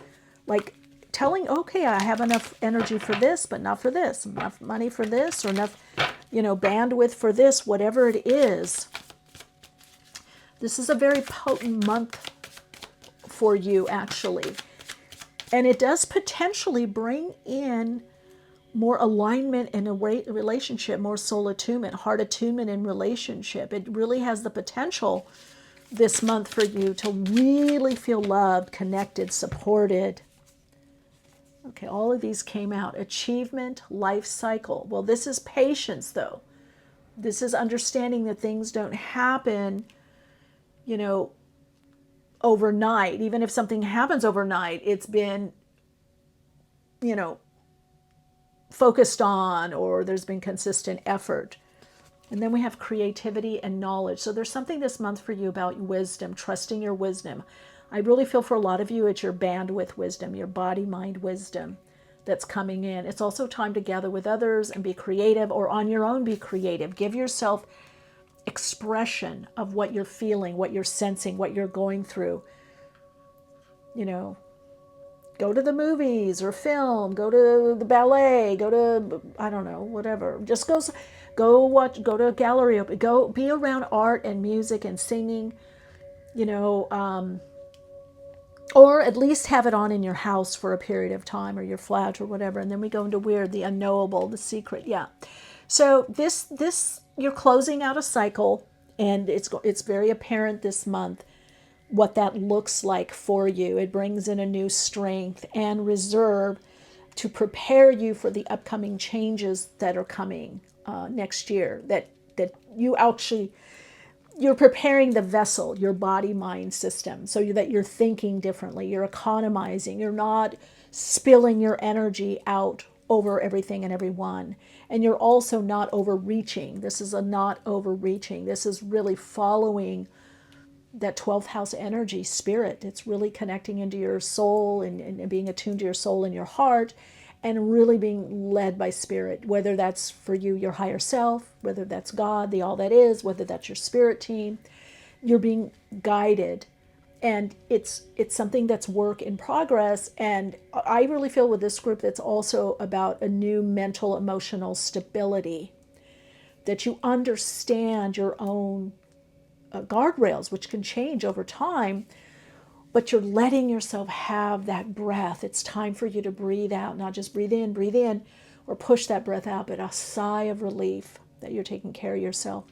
like telling, okay, I have enough energy for this, but not for this, enough money for this, or enough, bandwidth for this, whatever it is. This is a very potent month for you, actually. And it does potentially bring in more alignment in a relationship, more soul attunement, heart attunement in relationship. It really has the potential this month for you to really feel loved, connected, supported. Okay, all of these came out. Achievement, life cycle. Well, this is patience, though. This is understanding that things don't happen, overnight. Even if something happens overnight, it's been, focused on, or there's been consistent effort. And then we have creativity and knowledge. So there's something this month for you about wisdom, trusting your wisdom. I really feel for a lot of you, it's your bandwidth wisdom, your body-mind wisdom that's coming in. It's also time to gather with others and be creative, or on your own be creative. Give yourself expression of what you're feeling, what you're sensing, what you're going through. Go to the movies or film, go to the ballet, go to, I don't know, whatever. Just go go to a gallery, go be around art and music and singing, you know, or at least have it on in your house for a period of time, or your flat or whatever. And then we go into weird, the unknowable, the secret. Yeah. So this you're closing out a cycle, and it's very apparent this month what that looks like for you. It brings in a new strength and reserve to prepare you for the upcoming changes that are coming next year. That you actually, you're preparing the vessel, your body mind system, so that you're thinking differently, you're economizing, you're not spilling your energy out over everything and everyone, and you're also not overreaching. This is a not overreaching. This is really following that 12th house energy spirit. It's really connecting into your soul and being attuned to your soul and your heart, and really being led by spirit, whether that's for you, your higher self, whether that's God, the all that is, whether that's your spirit team. You're being guided, and it's something that's work in progress. And I really feel with this group that's also about a new mental, emotional stability, that you understand your own guardrails, which can change over time, but you're letting yourself have that breath. It's time for you to breathe out, not just breathe in, or push that breath out, but a sigh of relief that you're taking care of yourself.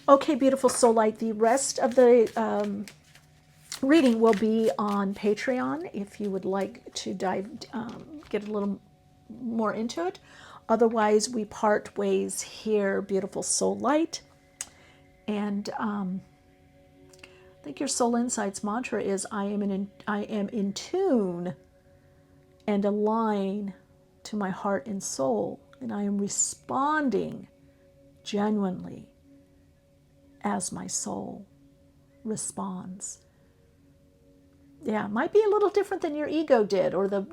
Okay, beautiful soul light. The rest of the reading will be on Patreon if you would like to get a little more into it. Otherwise, we part ways here, beautiful soul light. And I think your soul insights mantra is I am in tune and align to my heart and soul, and I am responding genuinely as my soul responds. Yeah, it might be a little different than your ego did, or the,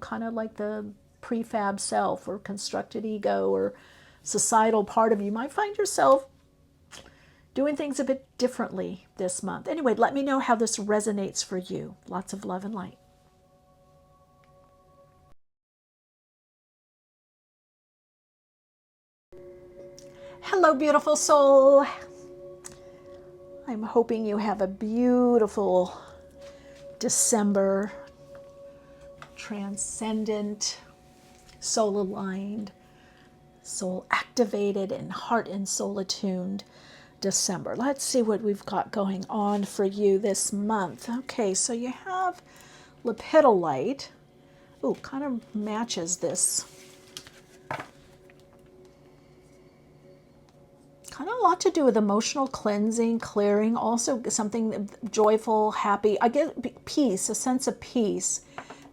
kind of like the prefab self or constructed ego or societal part of you. You might find yourself doing things a bit differently this month. Anyway, let me know how this resonates for you. Lots of love and light. Hello, beautiful soul. I'm hoping you have a beautiful December, transcendent, soul aligned, soul activated, and heart and soul attuned December. Let's see what we've got going on for you this month. Okay, so you have Lepidolite. Ooh, kind of matches this. Kind of a lot to do with emotional cleansing, clearing, also something joyful, happy. I get peace, a sense of peace.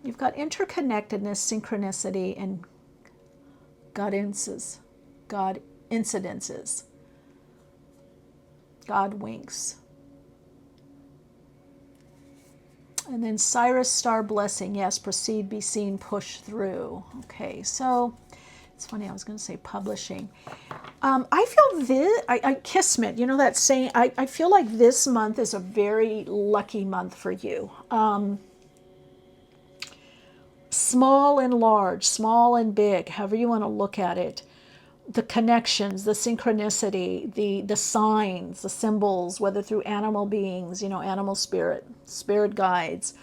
You've got interconnectedness, synchronicity, and God incidences. God winks. And then Cyrus Star Blessing. Yes, proceed, be seen, push through. Okay, so it's funny, I was going to say publishing. I feel this, Kismet, that saying, I feel like this month is a very lucky month for you. Small and large, small and big, however you want to look at it. The connections, the synchronicity, the signs, the symbols, whether through animal beings, animal spirit guides.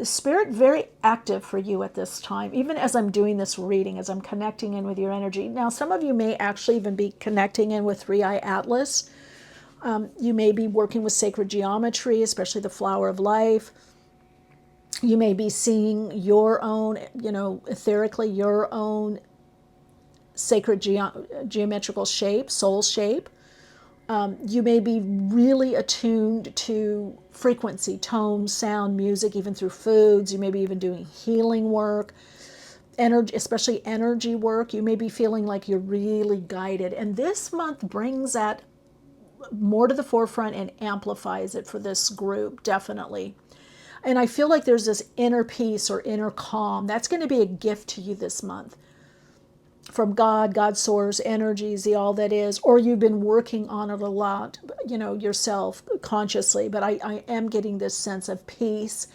Spirit very active for you at this time, even as I'm doing this reading, as I'm connecting in with your energy. Now, some of you may actually even be connecting in with 3-Eye Atlas. You may be working with sacred geometry, especially the flower of life. You may be seeing your own, etherically, your own sacred geometrical shape, soul shape. You may be really attuned to frequency, tone, sound, music, even through foods. You may be even doing healing work, energy, especially energy work. You may be feeling like you're really guided. And this month brings that more to the forefront and amplifies it for this group, definitely. And I feel like there's this inner peace or inner calm. That's going to be a gift to you this month. From God, God's source, energies, the all that is, or you've been working on it a lot, yourself consciously. But I am getting this sense of peace,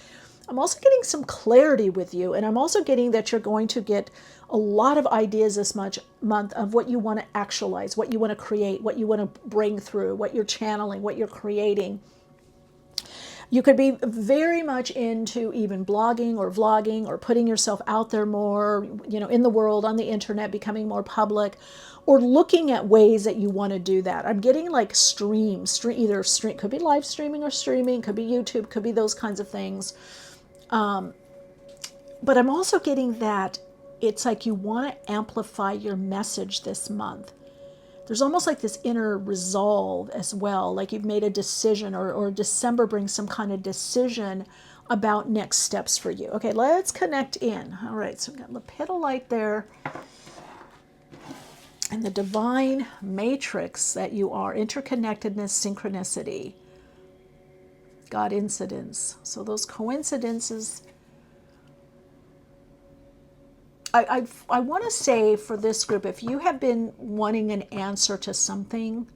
I'm also getting some clarity with you, and I'm also getting that you're going to get a lot of ideas this month of what you want to actualize, what you want to create, what you want to bring through, what you're channeling, what you're creating. You could be very much into even blogging or vlogging or putting yourself out there more, in the world, on the internet, becoming more public, or looking at ways that you want to do that. I'm getting like either stream, could be live streaming or streaming, could be YouTube, could be those kinds of things. But I'm also getting that it's like you want to amplify your message this month. There's almost like this inner resolve as well, like you've made a decision, or December brings some kind of decision about next steps for you. Okay, let's connect in. All right, so we've got Lepidolite there. And the divine matrix that you are, interconnectedness, synchronicity, God incidence. So those coincidences, I want to say for this group, if you have been wanting an answer to something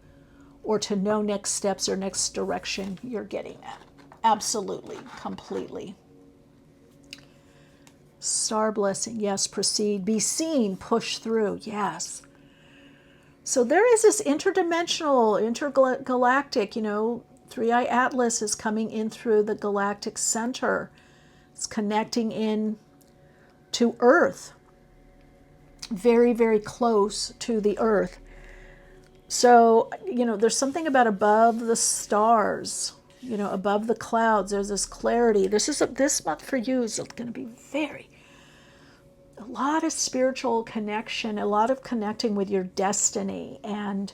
or to know next steps or next direction, you're getting that. Absolutely, completely. Star blessing, yes, proceed. Be seen, push through, yes. So there is this interdimensional, intergalactic, 3-eye Atlas is coming in through the galactic center. It's connecting in to Earth. Very, very close to the Earth. So, there's something about above the stars, above the clouds. There's this clarity. This month for you is going to be a lot of spiritual connection, a lot of connecting with your destiny, and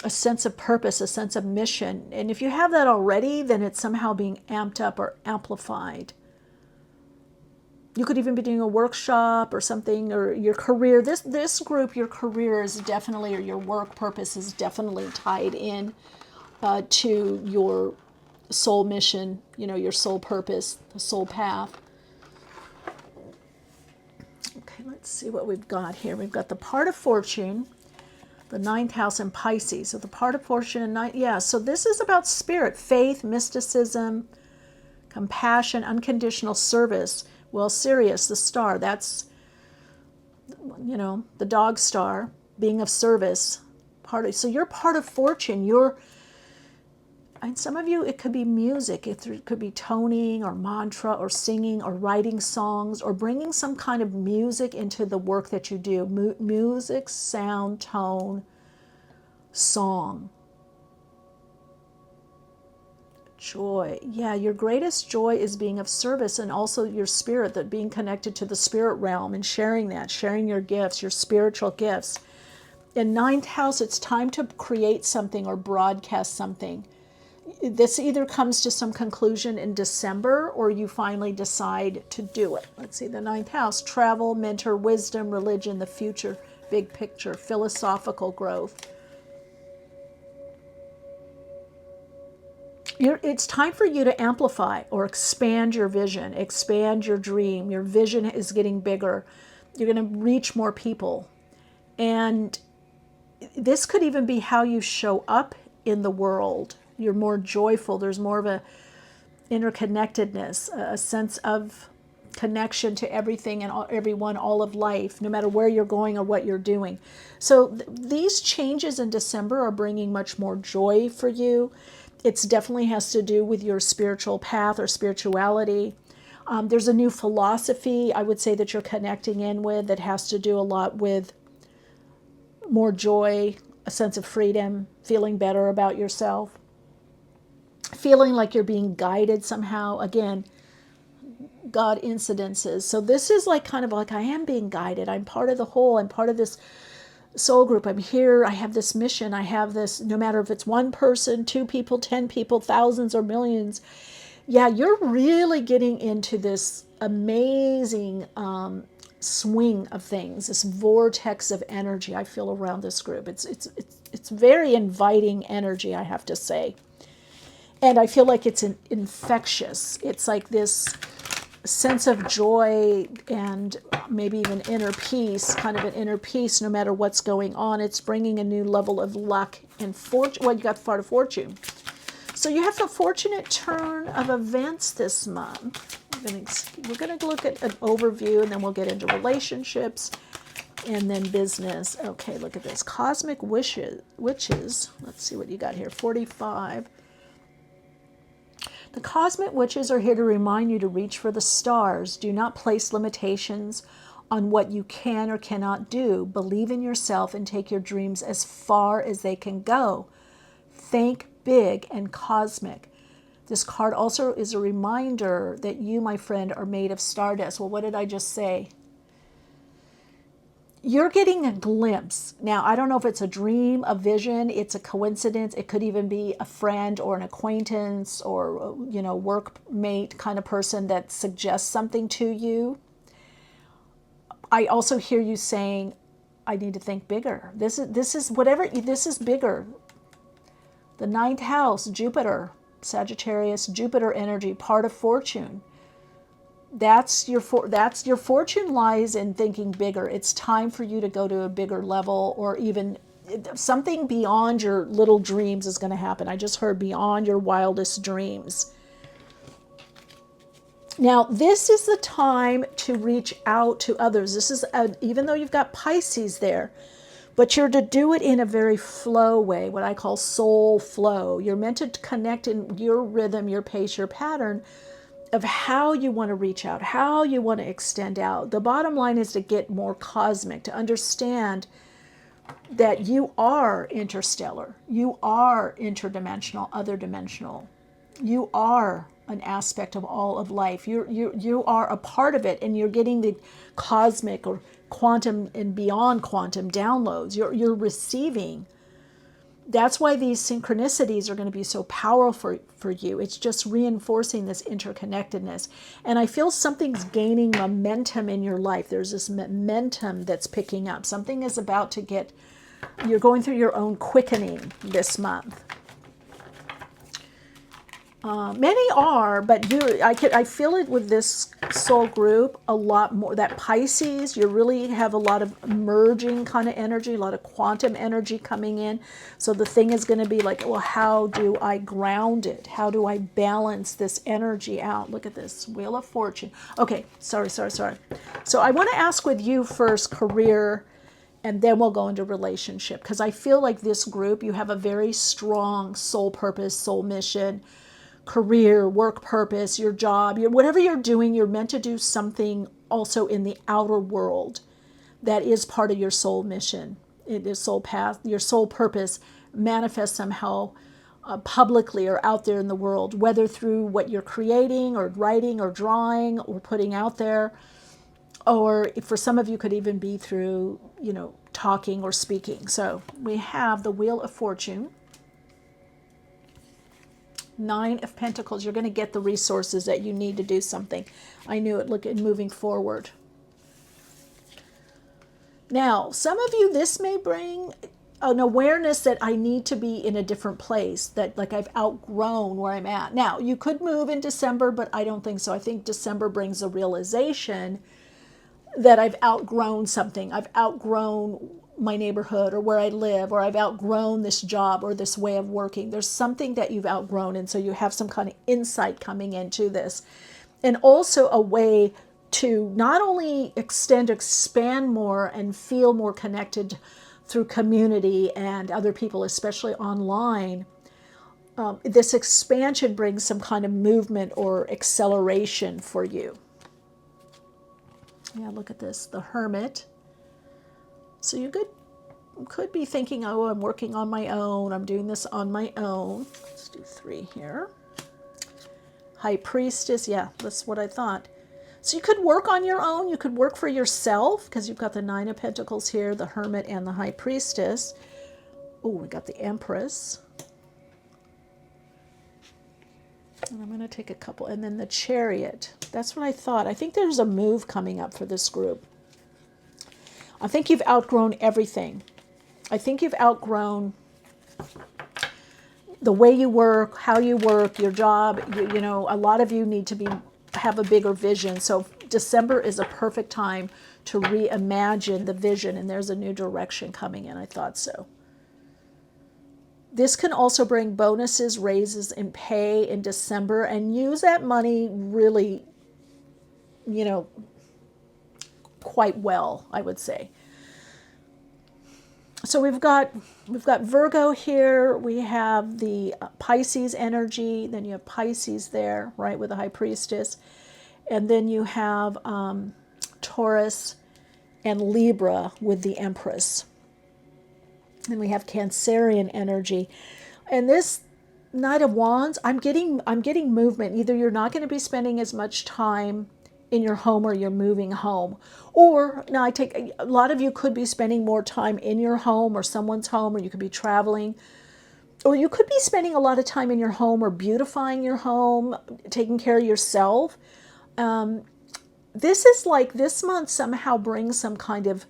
a sense of purpose, a sense of mission. And if you have that already, then it's somehow being amped up or amplified. You could even be doing a workshop or something, or your career. This group, your career is definitely, or your work purpose is definitely tied in to your soul mission, your soul purpose, the soul path. Okay, let's see what we've got here. We've got the part of fortune, the 9th house in Pisces. So the part of fortune and so this is about spirit, faith, mysticism, compassion, unconditional service. Well, Sirius, the star, that's, the dog star, being of service. So you're part of fortune. And some of you, it could be music. It could be toning or mantra or singing or writing songs or bringing some kind of music into the work that you do. Music, sound, tone, song. Joy. Yeah, your greatest joy is being of service, and also your spirit, that being connected to the spirit realm and sharing your gifts, your spiritual gifts. In 9th house, it's time to create something or broadcast something. This either comes to some conclusion in December or you finally decide to do it. Let's see, the 9th house, travel, mentor, wisdom, religion, the future, big picture, philosophical growth. It's time for you to amplify or expand your vision, expand your dream. Your vision is getting bigger. You're going to reach more people. And this could even be how you show up in the world. You're more joyful. There's more of a interconnectedness, a sense of connection to everything and everyone, all of life, no matter where you're going or what you're doing. So these changes in December are bringing much more joy for you. It definitely has to do with your spiritual path or spirituality. There's a new philosophy, I would say, that you're connecting in with that has to do a lot with more joy, a sense of freedom, feeling better about yourself, feeling like you're being guided somehow. Again, God incidences. So this is like kind of like I am being guided. I'm part of the whole. I'm part of this soul group. I'm here. I have this mission. I have this, no matter if it's one person, 2 people, 10 people, thousands or millions. Yeah, you're really getting into this amazing swing of things, this vortex of energy I feel around this group. It's very inviting energy, I have to say. And I feel like it's infectious. It's like this sense of joy and maybe even inner peace, kind of an inner peace no matter what's going on. It's bringing a new level of luck and fortune. Well, you got the part of fortune. So you have a fortunate turn of events this month. We're going to look at an overview, and then we'll get into relationships and then business. Okay, look at this. Cosmic witches. Let's see what you got here. 45. The cosmic witches are here to remind you to reach for the stars. Do not place limitations on what you can or cannot do. Believe in yourself and take your dreams as far as they can go. Think big and cosmic. This card also is a reminder that you, my friend, are made of stardust. Well, what did I just say? You're getting a glimpse. Now, I don't know if it's a dream, a vision, it's a coincidence. It could even be a friend or an acquaintance or, you know, workmate kind of person that suggests something to you. I also hear you saying, I need to think bigger. This is bigger. The ninth house, Jupiter, Sagittarius, Jupiter energy, part of fortune. That's your fortune lies in thinking bigger. It's time for you to go to a bigger level, or even something beyond your little dreams is going to happen. I just heard beyond your wildest dreams. Now, this is the time to reach out to others. This is, even though you've got Pisces there, but you're to do it in a very flow way, what I call soul flow. You're meant to connect in your rhythm, your pace, your pattern of how you want to reach out, how you want to extend out. The bottom line is to get more cosmic, to understand that you are interstellar, you are interdimensional, other dimensional. You are an aspect of all of life. You are a part of it, and you're getting the cosmic or quantum and beyond quantum downloads. You're receiving. That's why these synchronicities are going to be so powerful for you. It's just reinforcing this interconnectedness. And I feel something's gaining momentum in your life. There's this momentum that's picking up. Something is about to get, you're going through your own quickening this month. Many are, but I feel it with this soul group a lot more. That Pisces, you really have a lot of merging kind of energy, a lot of quantum energy coming in. So the thing is going to be like, well, how do I ground it? How do I balance this energy out? Look at this, Wheel of Fortune. Okay, sorry. So I want to ask with you first, career, and then we'll go into relationship. Because I feel like this group, you have a very strong soul purpose, soul mission, career, work purpose, your job, whatever you're doing, you're meant to do something also in the outer world that is part of your soul mission. It is soul path, your soul purpose manifests somehow publicly or out there in the world, whether through what you're creating or writing or drawing or putting out there, or for some of you could even be through, talking or speaking. So we have the Wheel of Fortune. 9 of Pentacles, you're going to get the resources that you need to do something. I knew it. Look at moving forward. Now, some of you, this may bring an awareness that I need to be in a different place, that like I've outgrown where I'm at. Now, you could move in December, but I don't think so. I think December brings a realization that I've outgrown something. I've outgrown my neighborhood or where I live, or I've outgrown this job or this way of working. There's something that you've outgrown, and so you have some kind of insight coming into this. And also a way to not only expand more and feel more connected through community and other people, especially online. This expansion brings some kind of movement or acceleration for you. Yeah, look at this, the Hermit. So you could be thinking, oh, I'm working on my own. I'm doing this on my own. Let's do 3 here. High Priestess. Yeah, that's what I thought. So you could work on your own. You could work for yourself because you've got the 9 of Pentacles here, the Hermit, and the High Priestess. Oh, we got the Empress. And I'm going to take a couple. And then the Chariot. That's what I thought. I think there's a move coming up for this group. I think you've outgrown everything. I think you've outgrown the way you work, how you work, your job. You know, a lot of you need to have a bigger vision. So December is a perfect time to reimagine the vision, and there's a new direction coming in. I thought so. This can also bring bonuses, raises, and pay in December, and use that money really, quite well, I would say. So we've got Virgo here. We have the Pisces energy. Then you have Pisces there, right, with the High Priestess, and then you have Taurus and Libra with the Empress. And we have Cancerian energy. And this Knight of Wands, I'm getting movement. Either you're not going to be spending as much time in your home or you're moving home. Or now a lot of you could be spending more time in your home or someone's home, or you could be traveling. Or you could be spending a lot of time in your home or beautifying your home, taking care of yourself. This is like this month somehow brings some kind of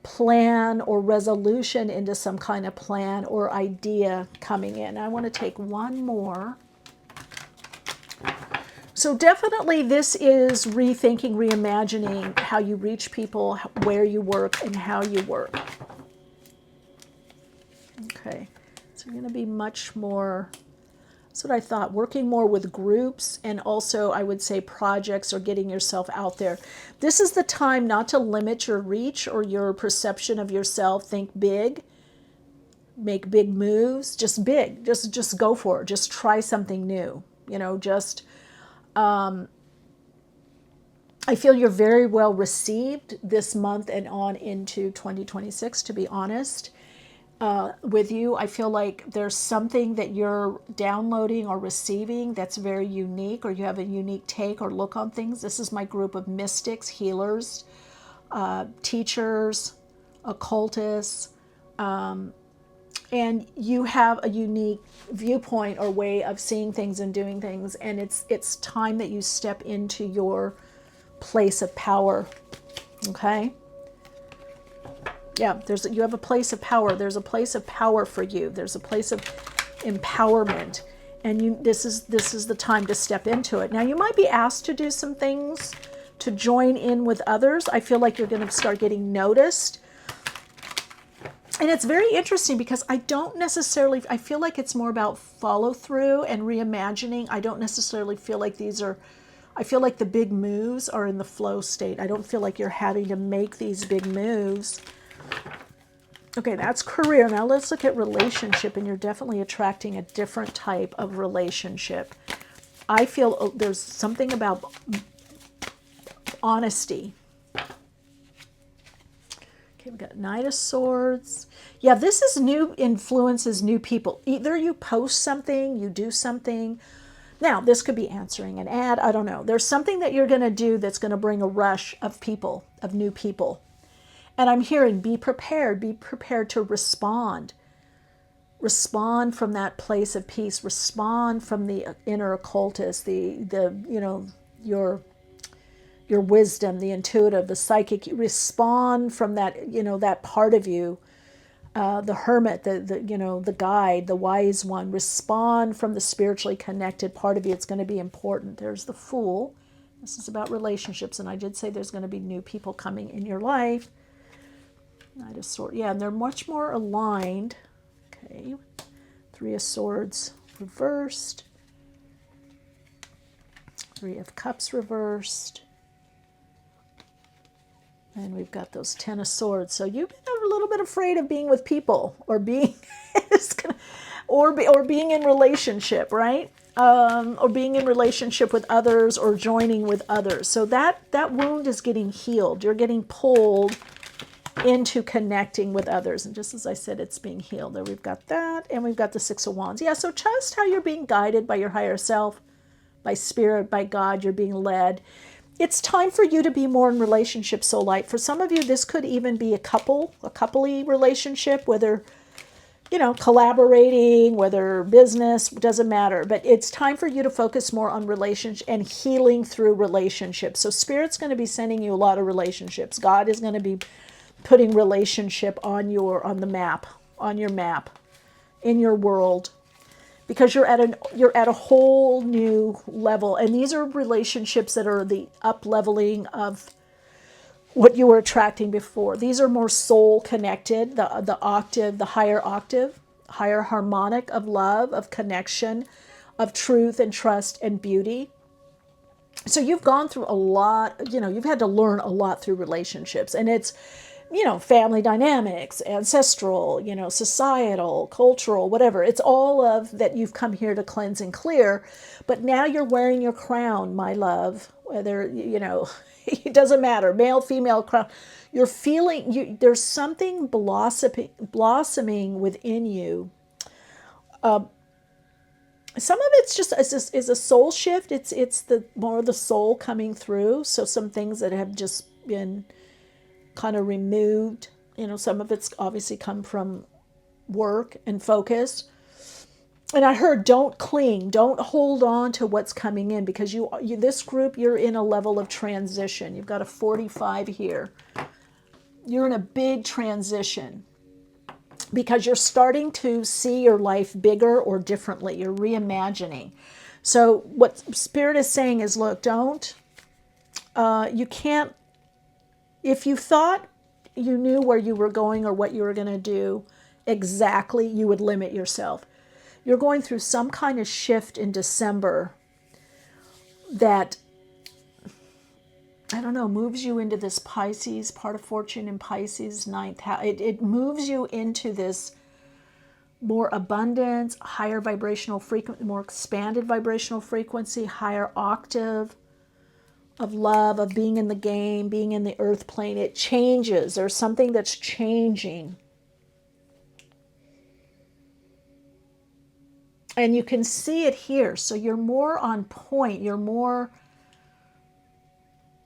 plan or resolution into some kind of plan or idea coming in. I want to take one more. So definitely this is rethinking, reimagining how you reach people, where you work, and how you work. Okay, so you're going to be much more, that's what I thought, working more with groups, and also I would say projects or getting yourself out there. This is the time not to limit your reach or your perception of yourself. Think big, make big moves, just big, just go for it. Just try something new, I feel you're very well received this month and on into 2026, to be honest. With you, I feel like there's something that you're downloading or receiving that's very unique, or you have a unique take or look on things. This is my group of mystics, healers, teachers, occultists, and you have a unique viewpoint or way of seeing things and doing things, and it's time that you step into your place of power. Okay? Yeah, you have a place of power. There's a place of power for you. There's a place of empowerment, and this is the time to step into it. Now, you might be asked to do some things to join in with others. I feel like you're going to start getting noticed. And it's very interesting because I feel like it's more about follow through and reimagining. I don't necessarily feel like I feel like the big moves are in the flow state. I don't feel like you're having to make these big moves. Okay, that's career. Now let's look at relationship, and you're definitely attracting a different type of relationship. I feel there's something about honesty. Okay, we've got Knight of Swords. Yeah, this is new influences, new people. Either you post something, you do something. Now, this could be answering an ad. I don't know. There's something that you're going to do that's going to bring a rush of people, of new people. And I'm hearing be prepared to respond. Respond from that place of peace. Respond from the inner occultist, your wisdom, the intuitive, the psychic. Respond from that, that part of you, the hermit, the guide, the wise one. Respond from the spiritually connected part of you. It's going to be important. There's the Fool. This is about relationships, and I did say there's going to be new people coming in your life. Knight of Swords. Yeah, and they're much more aligned. Okay. Three of Swords reversed. Three of Cups reversed. And we've got those Ten of Swords. So you've been a little bit afraid of being with people, or being or being in relationship, right? Or being in relationship with others, or joining with others. So that wound is getting healed. You're getting pulled into connecting with others. And just as I said, it's being healed. There we've got that, and we've got the Six of Wands. Yeah, so trust how you're being guided by your higher self, by spirit, by God. You're being led. It's time for you to be more in relationship, soul light. For some of you, this could even be a coupley relationship, whether, collaborating, whether business, doesn't matter. But it's time for you to focus more on relationship and healing through relationships. So Spirit's going to be sending you a lot of relationships. God is going to be putting relationship on your map, in your world. Because you're at a whole new level, and these are relationships that are the up leveling of what you were attracting before. These are more soul connected, the octave, the higher octave higher harmonic of love, of connection, of truth and trust and beauty. So you've gone through a lot, you've had to learn a lot through relationships, and it's, family dynamics, ancestral, societal, cultural, whatever. It's all of that you've come here to cleanse and clear. But now you're wearing your crown, my love, whether, it doesn't matter, male, female crown. You're feeling, there's something blossoming within you. Some of it's just is a soul shift. It's the more the soul coming through. So some things that have just been kind of removed. Some of it's obviously come from work and focus. And I heard, don't cling, don't hold on to what's coming in, because you this group, you're in a level of transition. You've got a 45 here. You're in a big transition, because you're starting to see your life bigger or differently. You're reimagining. So what Spirit is saying is, look, you can't, if you thought you knew where you were going or what you were going to do exactly, you would limit yourself. You're going through some kind of shift in December that, I don't know, moves you into this Pisces, part of fortune in Pisces, ninth house. It moves you into this more abundance, higher vibrational frequency, more expanded vibrational frequency, higher octave of love, of being in the game, being in the earth plane. It changes. There's something that's changing. And you can see it here. So you're more on point. You're more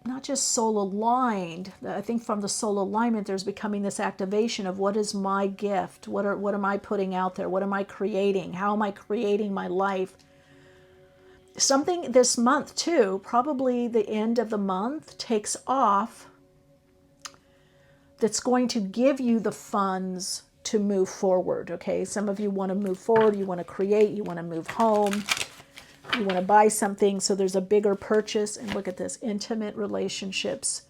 not just soul aligned. I think from the soul alignment, there's becoming this activation of, what is my gift? What am I putting out there? What am I creating? How am I creating my life? Something this month too, probably the end of the month, takes off that's going to give you the funds to move forward. Okay, some of you want to move forward, you want to create, you want to move home, you want to buy something. So there's a bigger purchase. And look at this, intimate relationships.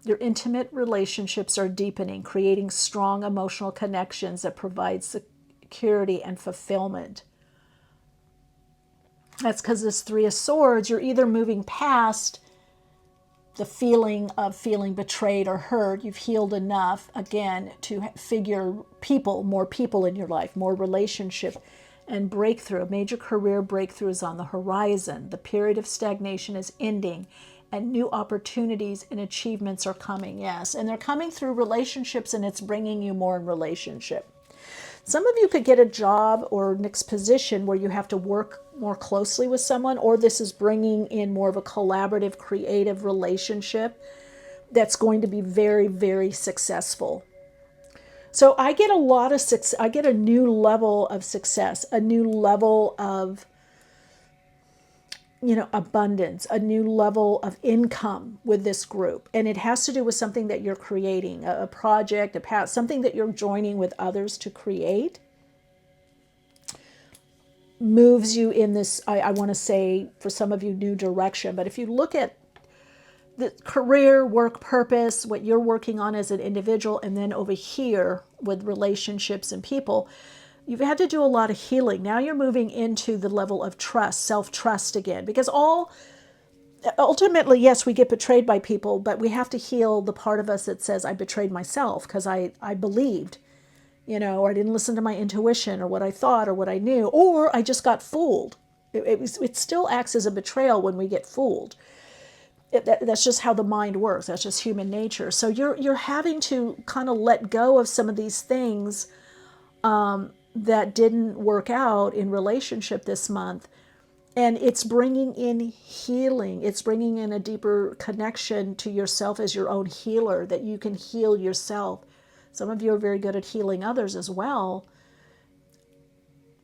Your intimate relationships are deepening, creating strong emotional connections that provide security and fulfillment. That's because this Three of Swords, you're either moving past the feeling of feeling betrayed or hurt. You've healed enough, again, to figure more people in your life, more relationship and breakthrough. A major career breakthrough is on the horizon. The period of stagnation is ending, and new opportunities and achievements are coming. Yes, and they're coming through relationships, and it's bringing you more in relationship. Some of you could get a job or next position where you have to work more closely with someone, or this is bringing in more of a collaborative, creative relationship that's going to be very, very successful. So I get a lot of success. I get a new level of success, a new level of, abundance, a new level of income with this group. And it has to do with something that you're creating, a project, something that you're joining with others to create. Moves you in this, I want to say, for some of you, new direction. But if you look at the career, work, purpose, what you're working on as an individual, and then over here with relationships and people, you've had to do a lot of healing. Now you're moving into the level of trust, self-trust again. Because ultimately, yes, we get betrayed by people, but we have to heal the part of us that says, I betrayed myself because I believed, or I didn't listen to my intuition, or what I thought, or what I knew, or I just got fooled. It still acts as a betrayal when we get fooled. That's just how the mind works. That's just human nature. So you're having to kind of let go of some of these things that didn't work out in relationship this month. And it's bringing in healing. It's bringing in a deeper connection to yourself as your own healer, that you can heal yourself. Some of you are very good at healing others as well.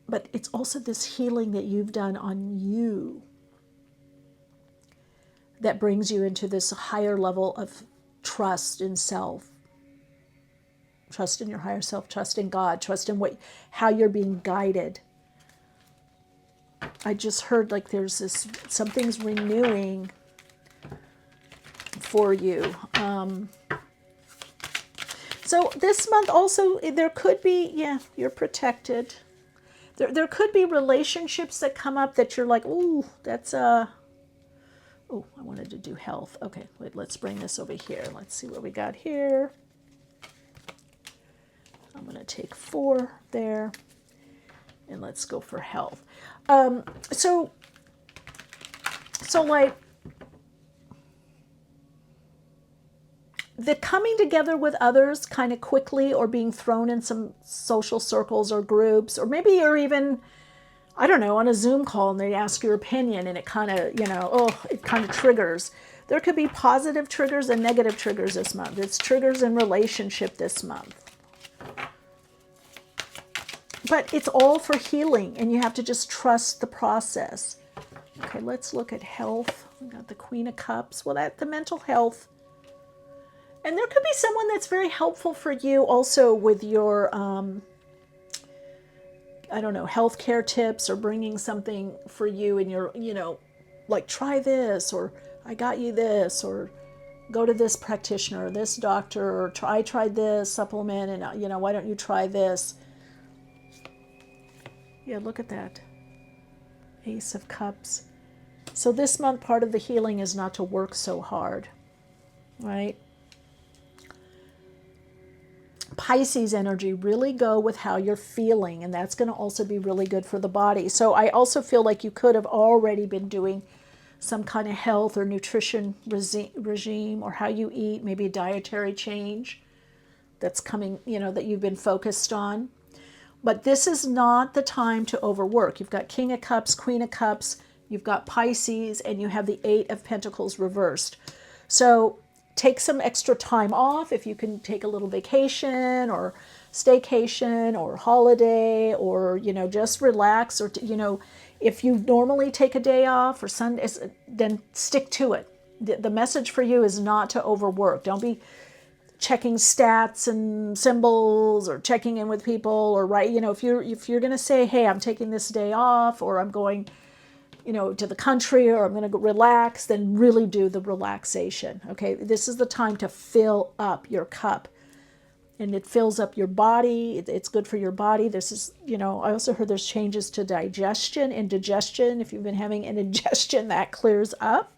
But it's also this healing that you've done on you that brings you into this higher level of trust in self. Trust in your higher self, trust in God, trust in how you're being guided. I just heard like there's something's renewing for you. So this month also, there could be, yeah, you're protected. There could be relationships that come up that you're like, ooh, that's oh, I wanted to do health. Okay, wait, let's bring this over here. Let's see what we got here. I'm going to take 4 there, and let's go for health. So like, the coming together with others kind of quickly, or being thrown in some social circles or groups, or maybe you're even, I don't know, on a Zoom call and they ask your opinion and it kind of, it kind of triggers. There could be positive triggers and negative triggers this month. It's triggers in relationship this month. But it's all for healing, and you have to just trust the process. Okay, let's look at health. We got the Queen of Cups. Well, that's the mental health. And there could be someone that's very helpful for you also with your, I don't know, healthcare tips, or bringing something for you in your, like try this, or I got you this, or go to this practitioner, or this doctor, or I tried this supplement, and, why don't you try this? Yeah, look at that. Ace of Cups. So this month, part of the healing is not to work so hard, right? Pisces energy, really go with how you're feeling, and that's going to also be really good for the body. So I also feel like you could have already been doing some kind of health or nutrition regime, or how you eat, maybe a dietary change that's coming, that you've been focused on. But this is not the time to overwork. You've got King of Cups, Queen of Cups, you've got Pisces, and you have the 8 of Pentacles reversed. So take some extra time off. If you can take a little vacation or staycation or holiday, or, just relax, or, if you normally take a day off or Sundays, then stick to it. The message for you is not to overwork. Don't be checking stats and symbols, or checking in with people, or if you're going to say, hey, I'm taking this day off, or I'm going, to the country, or I'm going to go relax, then really do the relaxation. Okay, this is the time to fill up your cup, and it fills up your body. It's good for your body. This is, I also heard there's changes to digestion and digestion. If you've been having an indigestion, that clears up.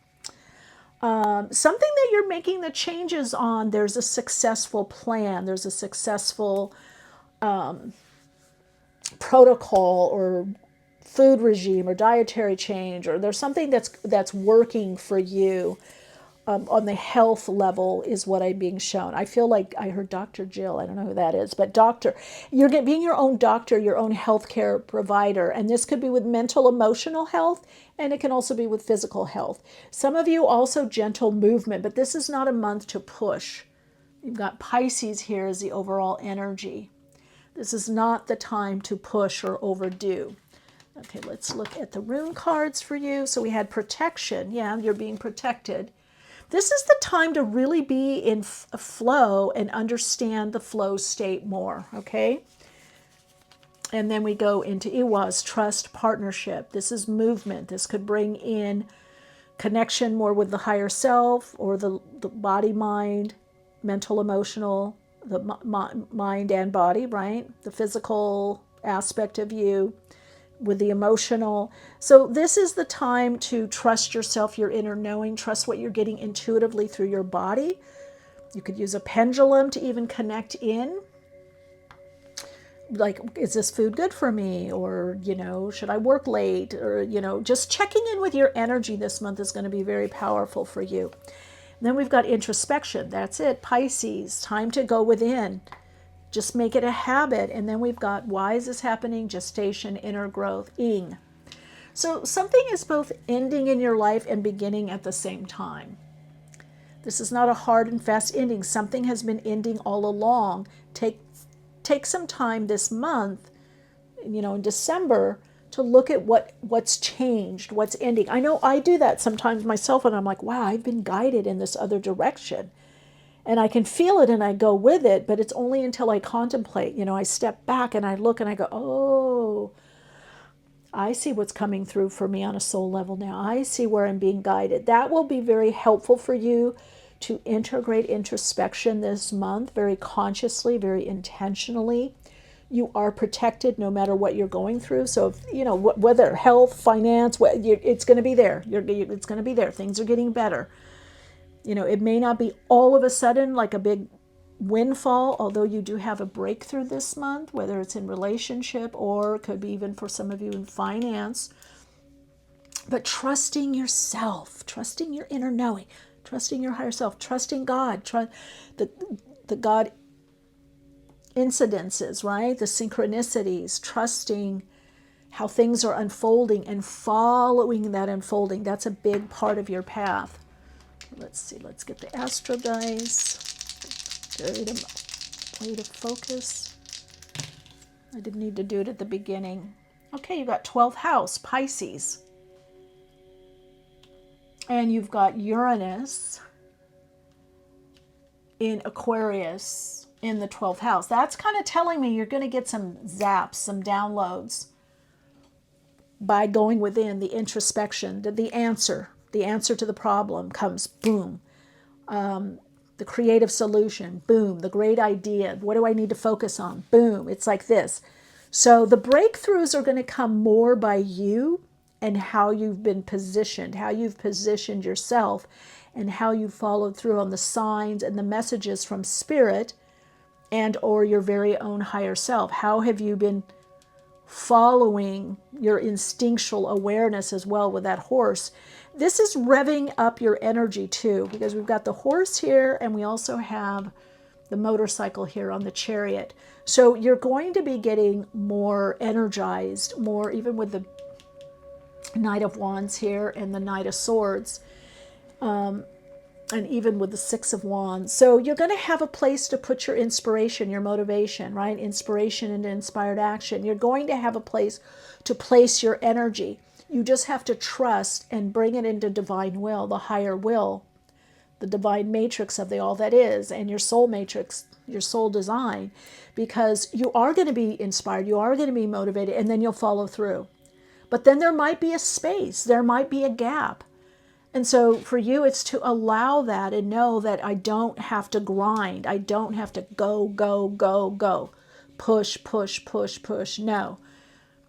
Something that you're making the changes on, there's a successful plan, there's a successful protocol, or food regime, or dietary change, or there's something that's working for you on the health level, is what I'm being shown. I feel like I heard Dr. Jill. I don't know who that is, but doctor, you're being your own doctor, your own healthcare provider, and this could be with mental, emotional health, and it can also be with physical health. Some of you also gentle movement, but this is not a month to push. You've got Pisces here as the overall energy. This is not the time to push or overdo. Okay, let's look at the rune cards for you. So we had protection. Yeah, you're being protected. This is the time to really be in a flow and understand the flow state more, okay? And then we go into Iwas, trust, partnership. This is movement. This could bring in connection more with the higher self, or the body, mind, mental, emotional, the mind and body, right? The physical aspect of you with the emotional. So this is the time to trust yourself, your inner knowing, trust what you're getting intuitively through your body. You could use a pendulum to even connect in. Like, is this food good for me? Or, should I work late? Or, just checking in with your energy this month is going to be very powerful for you. And then we've got introspection. That's it, Pisces, time to go within. Just make it a habit. And then we've got, why is this happening? Gestation, inner growth, ing. So something is both ending in your life and beginning at the same time. This is not a hard and fast ending. Something has been ending all along. Take some time this month, in December, to look at what's changed, what's ending. I know I do that sometimes myself, and I'm like, wow, I've been guided in this other direction. And I can feel it and I go with it, but it's only until I contemplate, I step back and I look and I go, oh, I see what's coming through for me on a soul level now. I see where I'm being guided. That will be very helpful for you to integrate introspection this month very consciously, very intentionally. You are protected no matter what you're going through. So, if, you know, whether health, finance, it's going to be there. It's going to be there. Things are getting better. You know, it may not be all of a sudden like a big windfall, although you do have a breakthrough this month, whether it's in relationship or it could be even for some of you in finance. But trusting yourself, trusting your inner knowing, trusting your higher self, trusting God, the God incidences, right? The synchronicities, trusting how things are unfolding and following that unfolding. That's a big part of your path. Let's see, let's get the astro dice. Way to focus. I didn't need to do it at the beginning. Okay, you got 12th house, Pisces. And you've got Uranus in Aquarius in the 12th house. That's kind of telling me you're going to get some zaps, some downloads by going within the introspection, the answer to the problem comes, boom. The creative solution, boom. The great idea, what do I need to focus on? Boom. It's like this. So the breakthroughs are going to come more by you and how you've been positioned, how you've positioned yourself, and how you followed through on the signs and the messages from spirit and or your very own higher self. How have you been following your instinctual awareness as well with that horse? This is revving up your energy too, because we've got the horse here and we also have the motorcycle here on the chariot. So you're going to be getting more energized, more even with the Knight of Wands here and the Knight of Swords, and even with the Six of Wands. So you're going to have a place to put your inspiration, your motivation, right? Inspiration into inspired action. You're going to have a place to place your energy. You just have to trust and bring it into divine will, the higher will, the divine matrix of the all that is, and your soul matrix, your soul design, because you are going to be inspired, you are going to be motivated, and then you'll follow through. But then there might be a space, there might be a gap. And so for you, it's to allow that and know that I don't have to grind. I don't have to go, go, go, go. Push, push, push, push. No.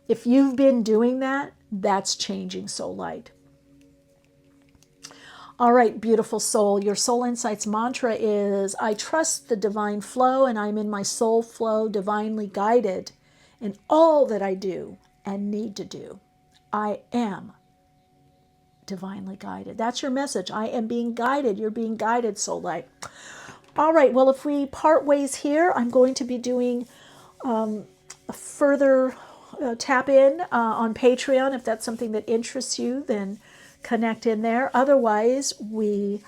If you've been doing that, that's changing Soul Light. All right, beautiful soul. Your Soul Insights mantra is, I trust the divine flow and I'm in my soul flow, divinely guided in all that I do and need to do. I am divinely guided. That's your message. I am being guided. You're being guided, Soul Light. All right, well, if we part ways here, I'm going to be doing a further tap in on Patreon. If that's something that interests you, then connect in there. Otherwise, we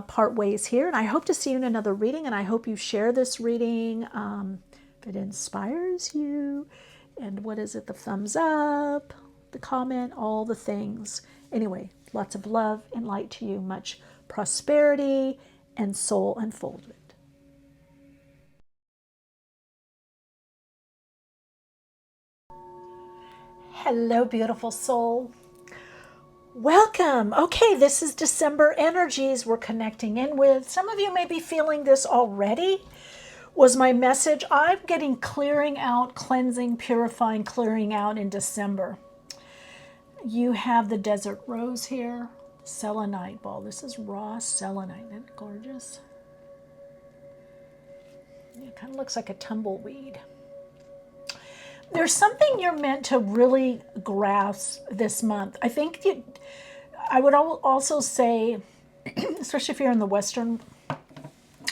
part ways here. And I hope to see you in another reading. And I hope you share this reading if it inspires you. And what is it? The thumbs up, the comment, all the things. Anyway, lots of love and light to you. Much prosperity and soul unfoldment. Hello, beautiful soul. Welcome. Okay, this is December energies we're connecting in with. Some of you may be feeling this already. Was my message. I'm getting clearing out, cleansing, purifying, clearing out in December. You have the desert rose here, selenite ball. This is raw selenite. Isn't that gorgeous? It kind of looks like a tumbleweed. There's something you're meant to really grasp this month. I think I would also say, especially if you're in the Western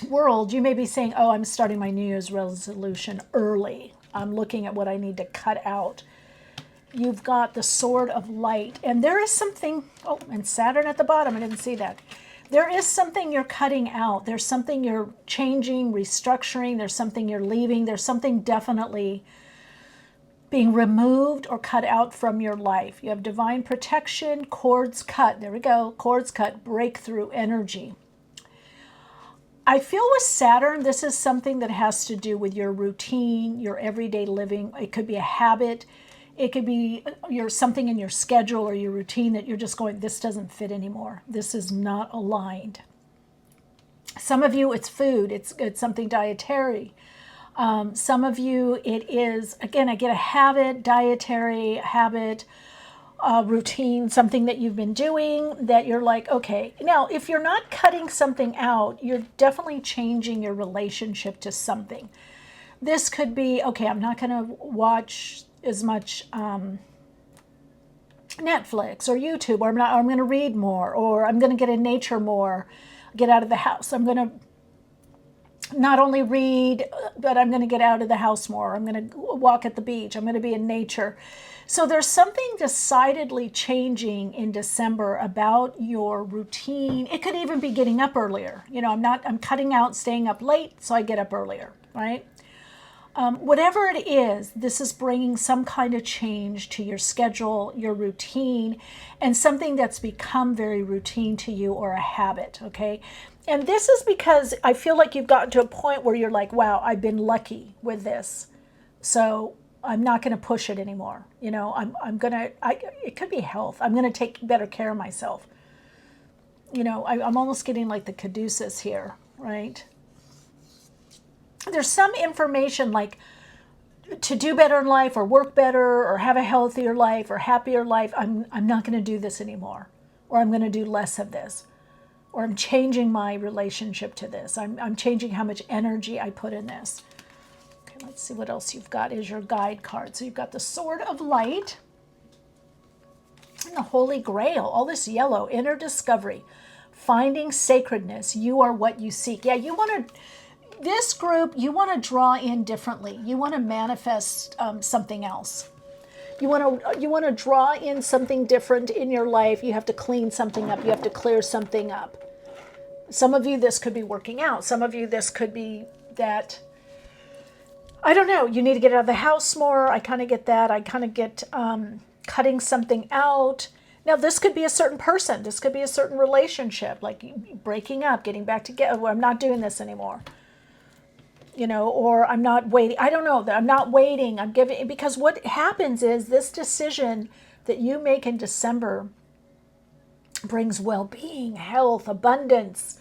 world, you may be saying, oh, I'm starting my New Year's resolution early. I'm looking at what I need to cut out. You've got the Sword of Light. And there is something, oh, and Saturn at the bottom. I didn't see that. There is something you're cutting out. There's something you're changing, restructuring. There's something you're leaving. There's something definitely being removed or cut out from your life. You have divine protection, cords cut. There we go. Cords cut, breakthrough energy. I feel with Saturn, this is something that has to do with your routine, your everyday living. It could be a habit. It could be something in your schedule or your routine that you're just going, this doesn't fit anymore. This is not aligned. Some of you, it's food. It's something dietary. Some of you, it is, again, I get a habit, dietary habit, routine, something that you've been doing that you're like, okay. Now, if you're not cutting something out, you're definitely changing your relationship to something. This could be, okay, I'm not going to watch as much Netflix or YouTube, or I'm going to read more, or I'm going to get in nature more, get out of the house. I'm going to not only read, but I'm going to get out of the house more. I'm going to walk at the beach. I'm going to be in nature. So there's something decidedly changing in December about your routine. It could even be getting up earlier. I'm cutting out staying up late, so I get up earlier, right? Whatever it is, this is bringing some kind of change to your schedule, your routine, and something that's become very routine to you, or a habit, okay? And this is because I feel like you've gotten to a point where you're like, wow, I've been lucky with this. So I'm not going to push it anymore. It could be health. I'm going to take better care of myself. I'm almost getting like the caduceus here, right? There's some information like to do better in life, or work better, or have a healthier life, or happier life. I'm not going to do this anymore, or I'm going to do less of this, or I'm changing my relationship to this. I'm changing how much energy I put in this. Okay, let's see what else you've got is your guide card. So you've got the Sword of Light and the Holy Grail, all this yellow, inner discovery, finding sacredness. You are what you seek. Yeah, this group, you want to draw in differently. You want to manifest something else. You want to draw in something different in your life. You have to clean something up. You have to clear something up. Some of you, this could be working out. Some of you, this could be that, I don't know, you need to get out of the house more. I kind of get that. I kind of get cutting something out. Now, this could be a certain person. This could be a certain relationship, like breaking up, getting back together. Well, I'm not doing this anymore. Or I'm not waiting. I don't know that I'm not waiting. I'm giving, because what happens is this decision that you make in December brings well-being, health, abundance.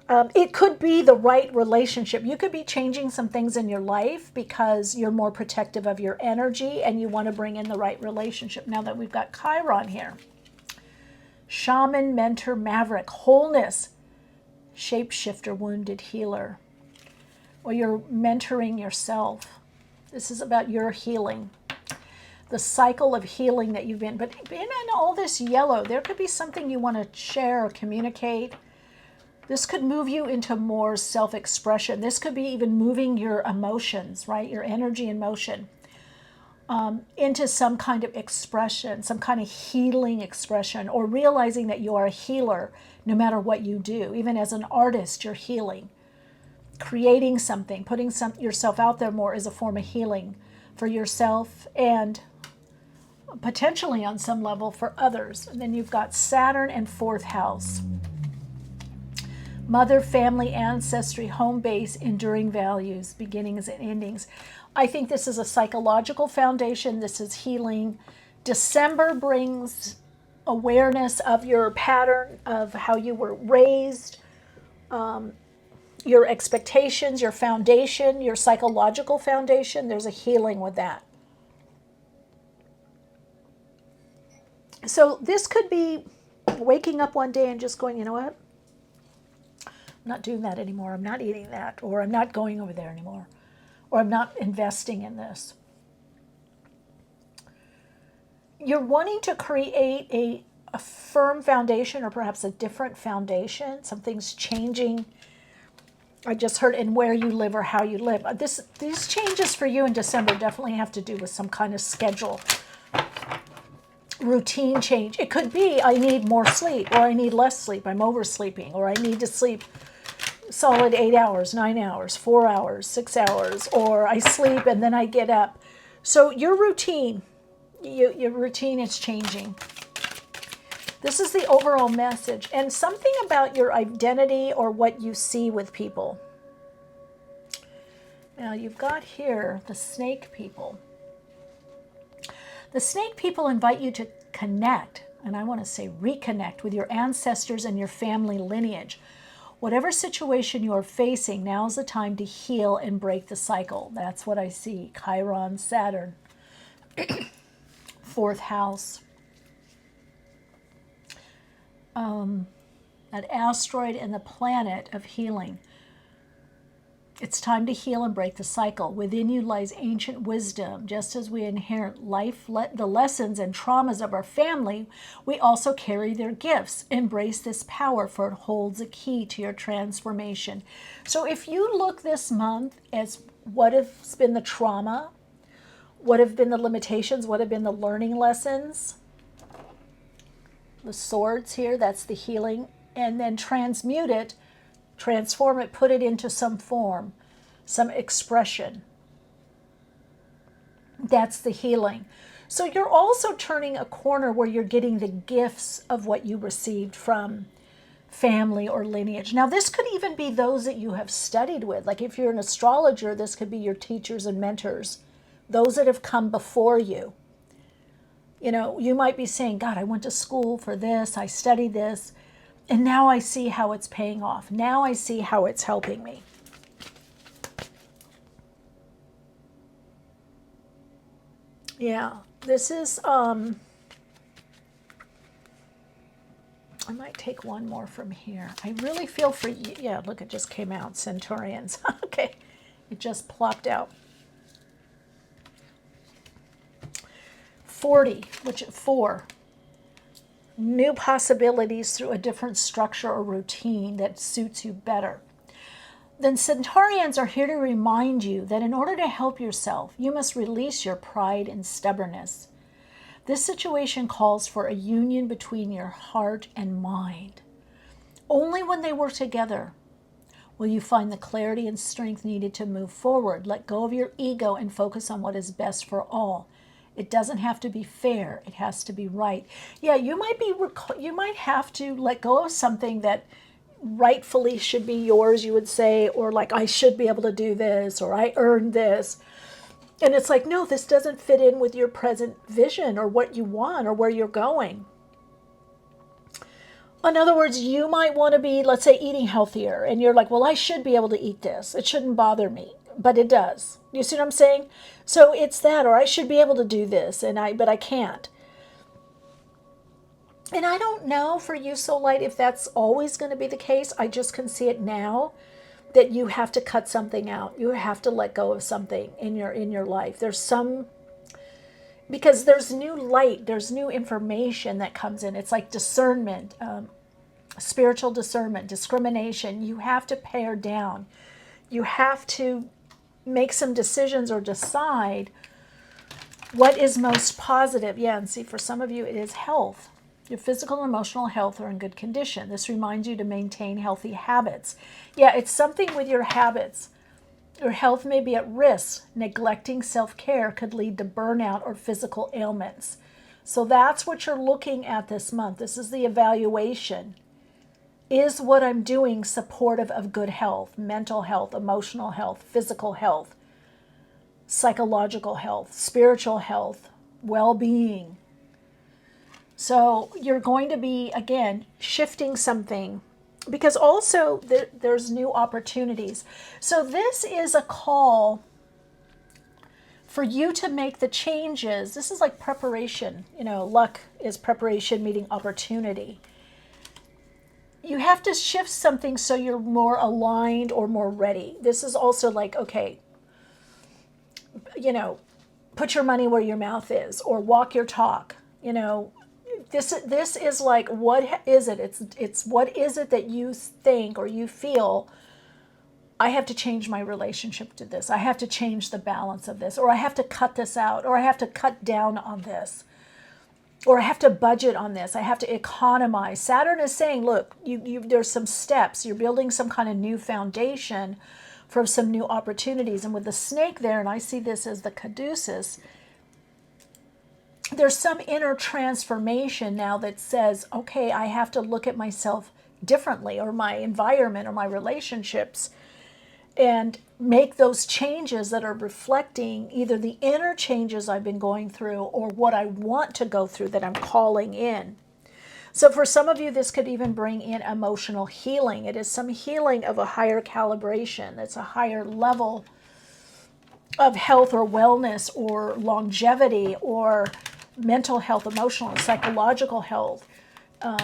It could be the right relationship. You could be changing some things in your life because you're more protective of your energy and you want to bring in the right relationship. Now that we've got Chiron here, shaman, mentor, maverick, wholeness, shapeshifter, wounded healer. Or you're mentoring yourself. This is about your healing. The cycle of healing that you've been. But in all this yellow, there could be something you want to share or communicate. This could move you into more self-expression. This could be even moving your emotions, right? Your energy and motion into some kind of expression, some kind of healing expression, or realizing that you are a healer no matter what you do. Even as an artist, you're healing. Creating something, putting yourself out there more is a form of healing for yourself and potentially on some level for others. And then you've got Saturn and 4th house. Mother, family, ancestry, home base, enduring values, beginnings and endings. I think this is a psychological foundation. This is healing. December brings awareness of your pattern, of how you were raised, your expectations, your foundation, your psychological foundation. There's a healing with that. So this could be waking up one day and just going, you know what? I'm not doing that anymore. I'm not eating that. Or I'm not going over there anymore. Or I'm not investing in this. You're wanting to create a firm foundation, or perhaps a different foundation. Something's changing. I just heard in where you live or how you live. These changes for you in December definitely have to do with some kind of schedule, routine change. It could be I need more sleep, or I need less sleep. I'm oversleeping, or I need to sleep solid 8 hours, 9 hours, 4 hours, 6 hours, or I sleep and then I get up. So your routine, your routine is changing. This is the overall message, and something about your identity or what you see with people. Now you've got here the snake people. The snake people invite you to connect, and I want to say reconnect with your ancestors and your family lineage. Whatever situation you're facing, now's the time to heal and break the cycle. That's what I see. Chiron, Saturn, fourth house. That asteroid and the planet of healing. It's time to heal and break the cycle. Within you lies ancient wisdom. Just as we inherit the lessons and traumas of our family, we also carry their gifts. Embrace this power, for it holds a key to your transformation. So if you look this month as what has been the trauma, what have been the limitations, what have been the learning lessons, the swords here, that's the healing, and then transmute it, transform it, put it into some form, some expression. That's the healing. So you're also turning a corner where you're getting the gifts of what you received from family or lineage. Now, this could even be those that you have studied with. Like if you're an astrologer, this could be your teachers and mentors, those that have come before you. You know, you might be saying, God, I went to school for this, I studied this, and now I see how it's paying off. Now I see how it's helping me. Yeah, this is, I might take one more from here. I really feel for you. Yeah, look, it just came out, Centaurians. Okay, it just plopped out. 40, which 4. New possibilities through a different structure or routine that suits you better. Then Centaurians are here to remind you that in order to help yourself, you must release your pride and stubbornness. This situation calls for a union between your heart and mind. Only when they work together will you find the clarity and strength needed to move forward. Let go of your ego and focus on what is best for all. It doesn't have to be fair. It has to be right. Yeah, you might have to let go of something that rightfully should be yours, you would say, or like, I should be able to do this, or I earned this. And it's like, no, this doesn't fit in with your present vision or what you want or where you're going. In other words, you might want to be, let's say, eating healthier, and you're like, well, I should be able to eat this. It shouldn't bother me, but it does. You see what I'm saying? So it's that, or I should be able to do this, but I can't. And I don't know for you, Soul Light, if that's always going to be the case. I just can see it now that you have to cut something out. You have to let go of something in your life. Because there's new light, there's new information that comes in. It's like discernment, spiritual discernment, discrimination. You have to pare down. You have to make some decisions or decide what is most positive. Yeah, and see, for some of you, it is health. Your physical and emotional health are in good condition. This reminds you to maintain healthy habits. Yeah, it's something with your habits. Your health may be at risk. Neglecting self-care could lead to burnout or physical ailments. So that's what you're looking at this month. This is the evaluation. Is what I'm doing supportive of good health, mental health, emotional health, physical health, psychological health, spiritual health, well-being? So you're going to be, again, shifting something, because also there's new opportunities. So this is a call for you to make the changes. This is like preparation. You know, luck is preparation meeting opportunity. You have to shift something so you're more aligned or more ready. This is also like, okay, you know, put your money where your mouth is, or walk your talk. You know, this is like, what is it? It's what is it that you think or you feel, I have to change my relationship to this. I have to change the balance of this, or I have to cut this out, or I have to cut down on this, or I have to budget on this. I have to economize. Saturn is saying, look, there's some steps. You're building some kind of new foundation for some new opportunities. And with the snake there, and I see this as the caduceus, there's some inner transformation now that says, okay, I have to look at myself differently, or my environment, or my relationships, and make those changes that are reflecting either the inner changes I've been going through or what I want to go through that I'm calling in. So for some of you, this could even bring in emotional healing. It is some healing of a higher calibration. It's a higher level of health or wellness or longevity or mental health, emotional and psychological health,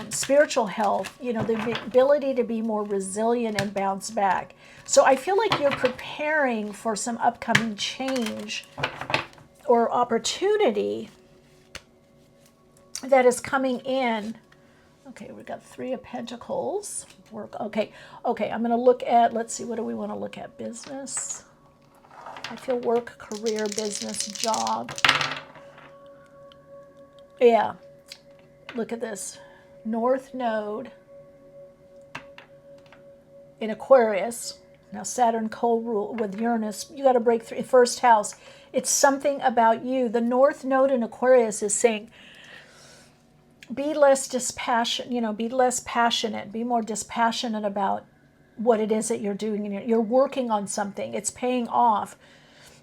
spiritual health, you know, the ability to be more resilient and bounce back. So I feel like you're preparing for some upcoming change or opportunity that is coming in. Okay, we've got 3 of Pentacles. Work. Okay, I'm going to look at, let's see, what do we want to look at? Business. I feel work, career, business, job. Yeah, look at this. North Node in Aquarius. Now Saturn co-rule with Uranus. You got to break through. First house. It's something about you. The North Node in Aquarius is saying, be less dispassionate, you know, be less passionate, be more dispassionate about what it is that you're doing. And you're working on something. It's paying off.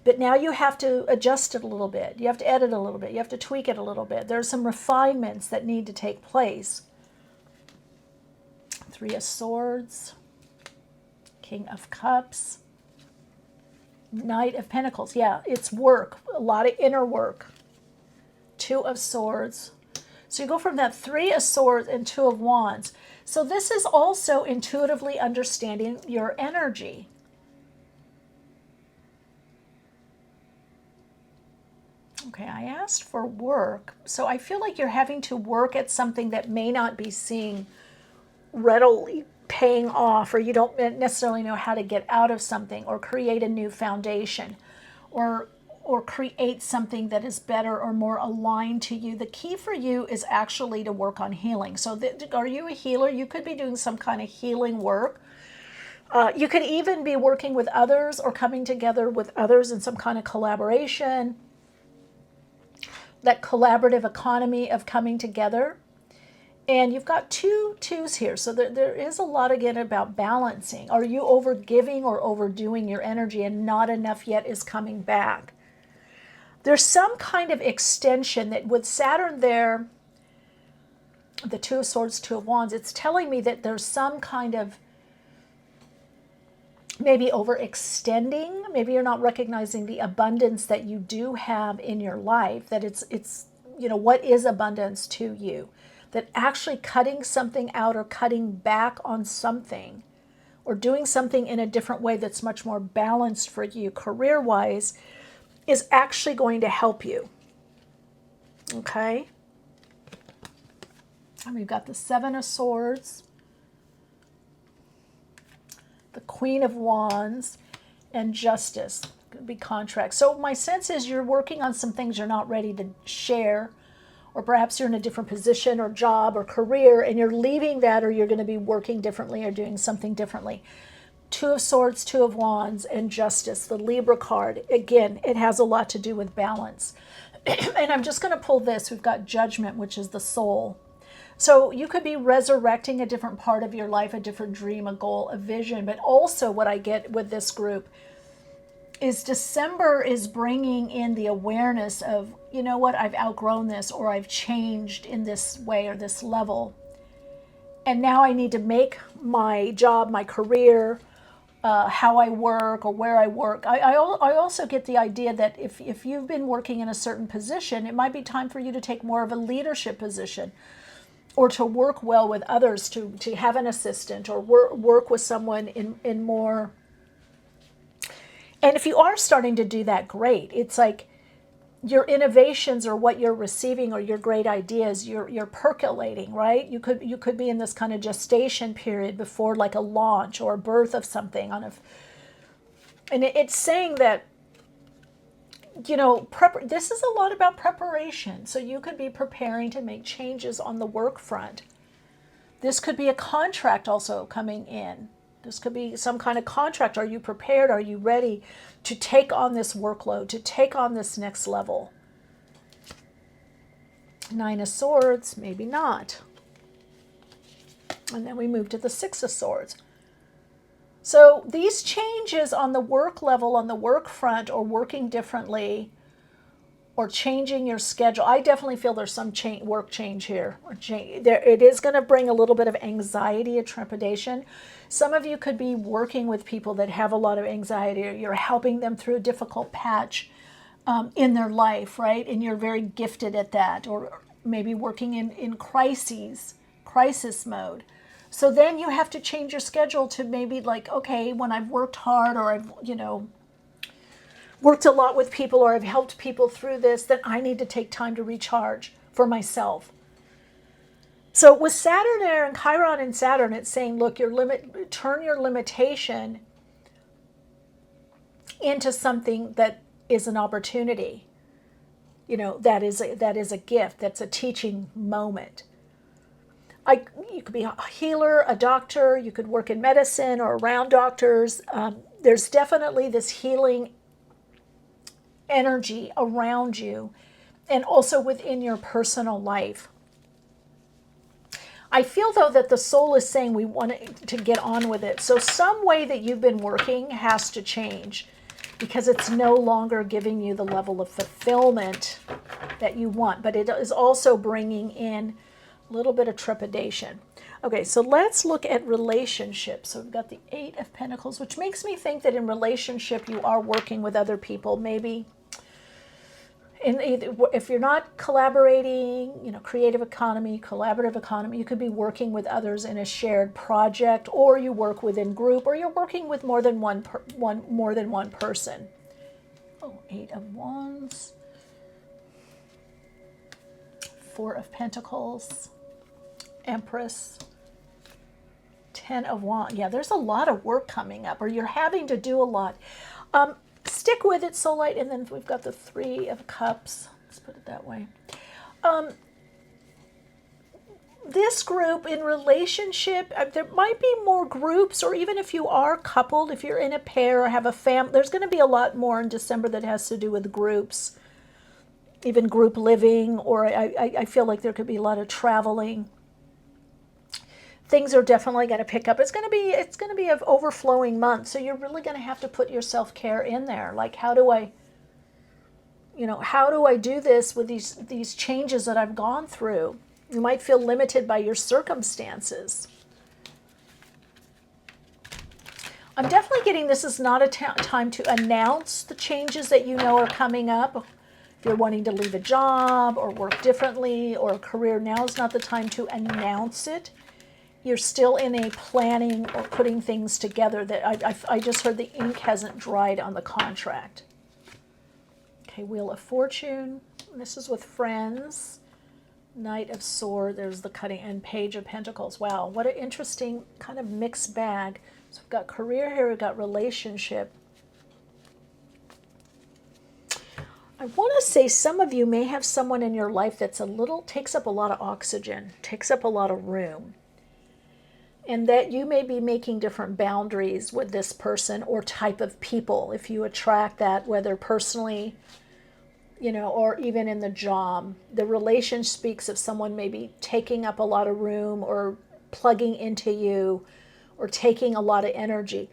But now you have to adjust it a little bit. You have to edit a little bit. You have to tweak it a little bit. There's some refinements that need to take place. 3 of Swords, King of Cups, Knight of Pentacles. Yeah, it's work, a lot of inner work. 2 of Swords. So you go from that 3 of Swords and 2 of Wands. So this is also intuitively understanding your energy. Okay, I asked for work. So I feel like you're having to work at something that may not be seeing readily paying off, or you don't necessarily know how to get out of something or create a new foundation or create something that is better or more aligned to you. The key for you is actually to work on healing. So are you a healer? You could be doing some kind of healing work. You could even be working with others or coming together with others in some kind of collaboration. That collaborative economy of coming together. And you've got 2 twos here. So there is a lot, again, about balancing. Are you overgiving or overdoing your energy and not enough yet is coming back? There's some kind of extension that with Saturn there, the 2 of Swords, 2 of Wands, it's telling me that there's some kind of maybe overextending. Maybe you're not recognizing the abundance that you do have in your life, that it's you know, what is abundance to you? That actually cutting something out or cutting back on something or doing something in a different way that's much more balanced for you career-wise is actually going to help you. Okay? And we've got the 7 of Swords, the Queen of Wands, and Justice. Could be contract. So my sense is you're working on some things you're not ready to share, or perhaps you're in a different position or job or career and you're leaving that, or you're going to be working differently or doing something differently. 2 of Swords, 2 of Wands, and Justice, the Libra card. Again, it has a lot to do with balance. And I'm just going to pull this. We've got Judgment, which is the soul. So you could be resurrecting a different part of your life, a different dream, a goal, a vision. But also what I get with this group is December is bringing in the awareness of, you know what, I've outgrown this, or I've changed in this way or this level. And now I need to make my job, my career, how I work or where I work. I also get the idea that if you've been working in a certain position, it might be time for you to take more of a leadership position, or to work well with others, to have an assistant, or work with someone in more. And if you are starting to do that, great. It's like your innovations or what you're receiving or your great ideas, you're percolating, right? You could be in this kind of gestation period before like a launch or a birth of something and it's saying that, you know, this is a lot about preparation. So you could be preparing to make changes on the work front. This could be a contract also coming in. This could be some kind of contract. Are you prepared? Are you ready to take on this workload, to take on this next level? 9 of Swords, maybe not. And then we move to the 6 of Swords. So these changes on the work level, on the work front, or working differently, or changing your schedule. I definitely feel there's some work change here. It is going to bring a little bit of anxiety and trepidation. Some of you could be working with people that have a lot of anxiety, or you're helping them through a difficult patch in their life, right? And you're very gifted at that, or maybe working in crisis mode. So then you have to change your schedule to maybe like, okay, when I've worked hard, or I've, worked a lot with people, or I've helped people through this, then I need to take time to recharge for myself. So with Saturn there and Chiron and Saturn, it's saying, look, turn your limitation into something that is an opportunity. That is a gift. That's a teaching moment. You could be a healer, a doctor. You could work in medicine or around doctors. There's definitely this healing energy around you, and also within your personal life. I feel, though, that the soul is saying we want to get on with it. So some way that you've been working has to change, because it's no longer giving you the level of fulfillment that you want. But it is also bringing in a little bit of trepidation. Okay, so let's look at relationships. So we've got the Eight of Pentacles, which makes me think that in relationship you are working with other people. Maybe if you're not collaborating, creative economy, collaborative economy, you could be working with others in a shared project, or you work within group, or you're working with more than one person. Oh, Eight of Wands, Four of Pentacles, Empress, Ten of Wands. Yeah, there's a lot of work coming up, or you're having to do a lot. Stick with it, Soulite. And then we've got the Three of Cups. Let's put it that way. This group in relationship, there might be more groups, or even if you are coupled, if you're in a pair or have a family, there's going to be a lot more in December that has to do with groups, even group living, or I feel like there could be a lot of traveling. Things are definitely going to pick up. It's going to be an overflowing month, so you're really going to have to put your self-care in there. Like, how do I do this with these changes that I've gone through? You might feel limited by your circumstances. I'm definitely getting this is not a time to announce the changes that are coming up. If you're wanting to leave a job or work differently or a career, now is not the time to announce it. You're still in a planning or putting things together. That I just heard the ink hasn't dried on the contract. Okay, Wheel of Fortune. This is with friends. Knight of Swords. There's the cutting, and Page of Pentacles. Wow, what an interesting kind of mixed bag. So we've got career here. We've got relationship. I want to say some of you may have someone in your life that's takes up a lot of oxygen, takes up a lot of room. And that you may be making different boundaries with this person or type of people, if you attract that, whether personally, or even in the job. The relation speaks of someone maybe taking up a lot of room or plugging into you or taking a lot of energy.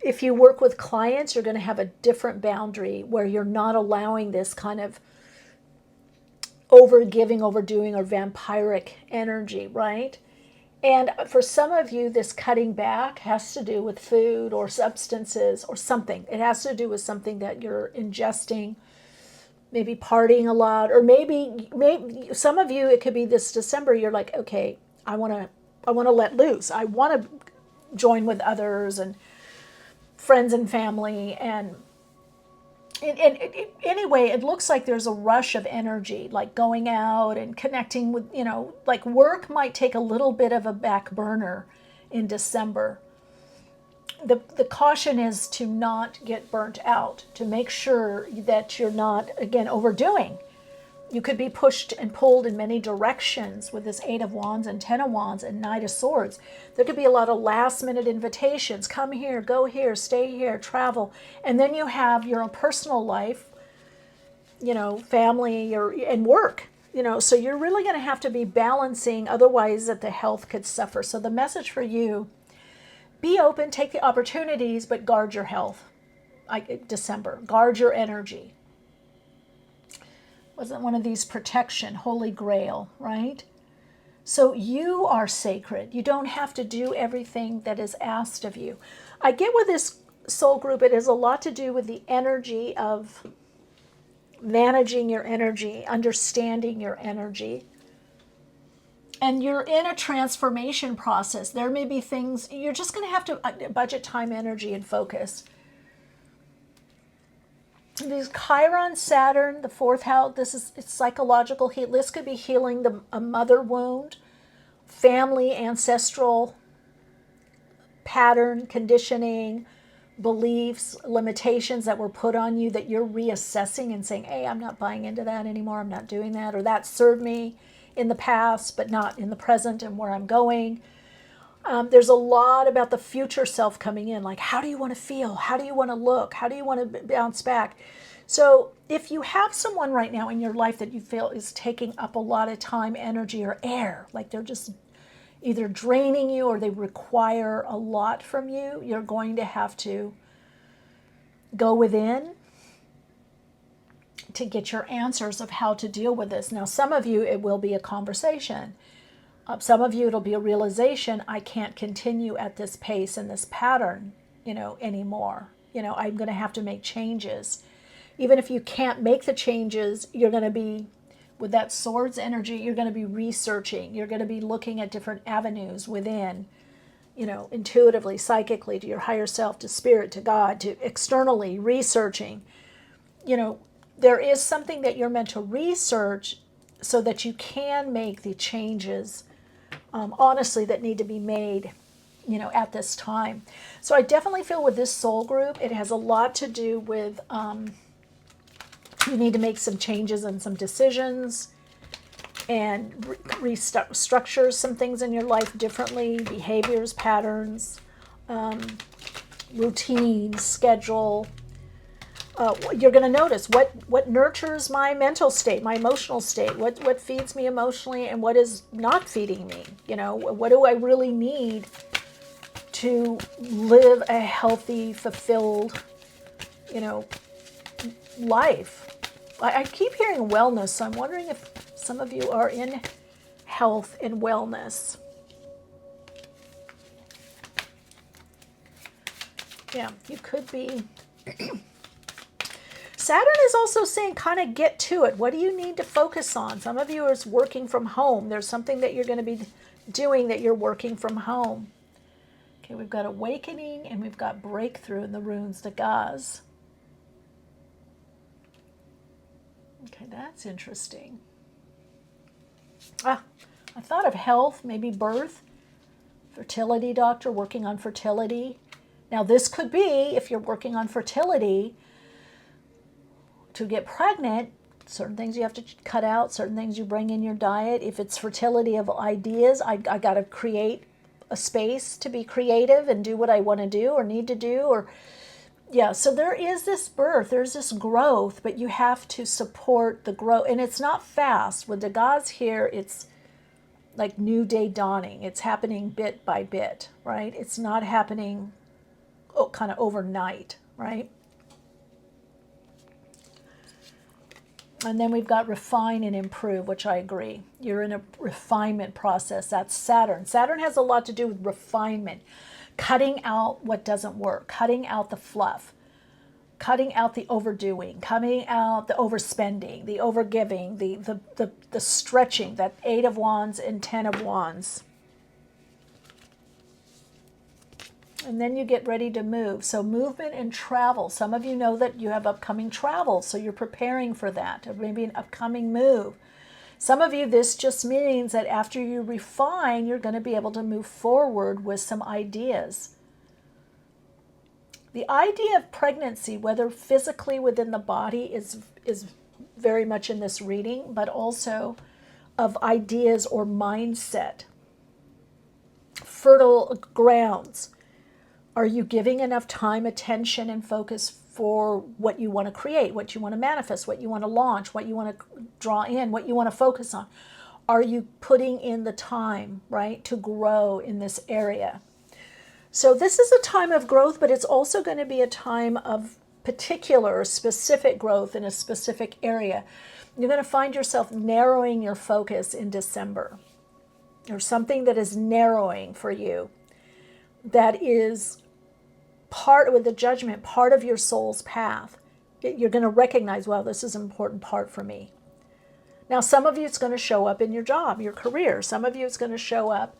If you work with clients, you're going to have a different boundary where you're not allowing this kind of overgiving, overdoing, or vampiric energy, right? And for some of you, this cutting back has to do with food or substances or something. It has to do with something that you're ingesting, maybe partying a lot, or maybe some of you, it could be this December, you're like, okay, I want to let loose. I want to join with others and friends and family. And anyway, it looks like there's a rush of energy, like going out and connecting with, like work might take a little bit of a back burner in December. The caution is to not get burnt out, to make sure that you're not, again, overdoing. You could be pushed and pulled in many directions with this Eight of Wands and Ten of Wands and Knight of Swords. There could be a lot of last minute invitations. Come here, go here, stay here, travel. And then you have your own personal life, family and work. So you're really going to have to be balancing, otherwise that the health could suffer. So the message for you, be open, take the opportunities, but guard your health. December, guard your energy. Wasn't one of these protection, holy grail, right? So you are sacred. You don't have to do everything that is asked of you. I get with this soul group, it has a lot to do with the energy of managing your energy, understanding your energy. And you're in a transformation process. There may be things, you're just going to have to budget time, energy, and focus. These Chiron, Saturn, the fourth house, it's psychological heal. This could be healing a mother wound, family, ancestral pattern, conditioning, beliefs, limitations that were put on you that you're reassessing and saying, hey, I'm not buying into that anymore. I'm not doing that. Or that served me in the past, but not in the present and where I'm going. There's a lot about the future self coming in, like how do you want to feel? How do you want to look? How do you want to bounce back? So if you have someone right now in your life that you feel is taking up a lot of time, energy, or air, like they're just either draining you or they require a lot from you, you're going to have to go within to get your answers of how to deal with this. Now, some of you, it will be a conversation. Some of you, it'll be a realization, I can't continue at this pace and this pattern, anymore. I'm going to have to make changes. Even if you can't make the changes, you're going to be, with that swords energy, you're going to be researching. You're going to be looking at different avenues within, intuitively, psychically, to your higher self, to spirit, to God, to externally researching. There is something that you're meant to research so that you can make the changes, honestly, that need to be made, at this time. So I definitely feel with this soul group, it has a lot to do with you need to make some changes and some decisions and restructure some things in your life differently, behaviors, patterns, routine, schedule. You're going to notice what nurtures my mental state, my emotional state, what feeds me emotionally and what is not feeding me. What do I really need to live a healthy, fulfilled, life. I keep hearing wellness, so I'm wondering if some of you are in health and wellness. Yeah, you could be. Saturn is also saying kind of get to it. What do you need to focus on? Some of you are working from home. There's something that you're going to be doing that you're working from home. Okay, we've got awakening and we've got breakthrough in the runes de Gaz. Okay, that's interesting. I thought of health, maybe birth, fertility doctor, working on fertility. Now this could be, if you're working on fertility, to get pregnant, certain things you have to cut out, certain things you bring in your diet. If it's fertility of ideas, I got to create a space to be creative and do what I want to do or need to do. Or yeah, so there is this birth, there's this growth, but you have to support the growth. And it's not fast. With the gods here, it's like new day dawning. It's happening bit by bit, right? It's not happening kind of overnight, right? And then we've got refine and improve, which I agree. You're in a refinement process. That's Saturn. Saturn has a lot to do with refinement, cutting out what doesn't work, cutting out the fluff, cutting out the overdoing, cutting out the overspending, the overgiving, the stretching, that 8 of Wands and 10 of Wands. And then you get ready to move. So movement and travel. Some of you know that you have upcoming travel, so you're preparing for that, or maybe an upcoming move. Some of you, this just means that after you refine, you're going to be able to move forward with some ideas. The idea of pregnancy, whether physically within the body, is very much in this reading, but also of ideas or mindset. Fertile grounds. Are you giving enough time, attention, and focus for what you want to create, what you want to manifest, what you want to launch, what you want to draw in, what you want to focus on? Are you putting in the time, right, to grow in this area? So this is a time of growth, but it's also going to be a time of particular or specific growth in a specific area. You're going to find yourself narrowing your focus in December, or something that is narrowing for you, that is part with the judgment, part of your soul's path. You're going to recognize, well, this is an important part for me. Now, some of you, it's going to show up in your job, your career. Some of you, it's going to show up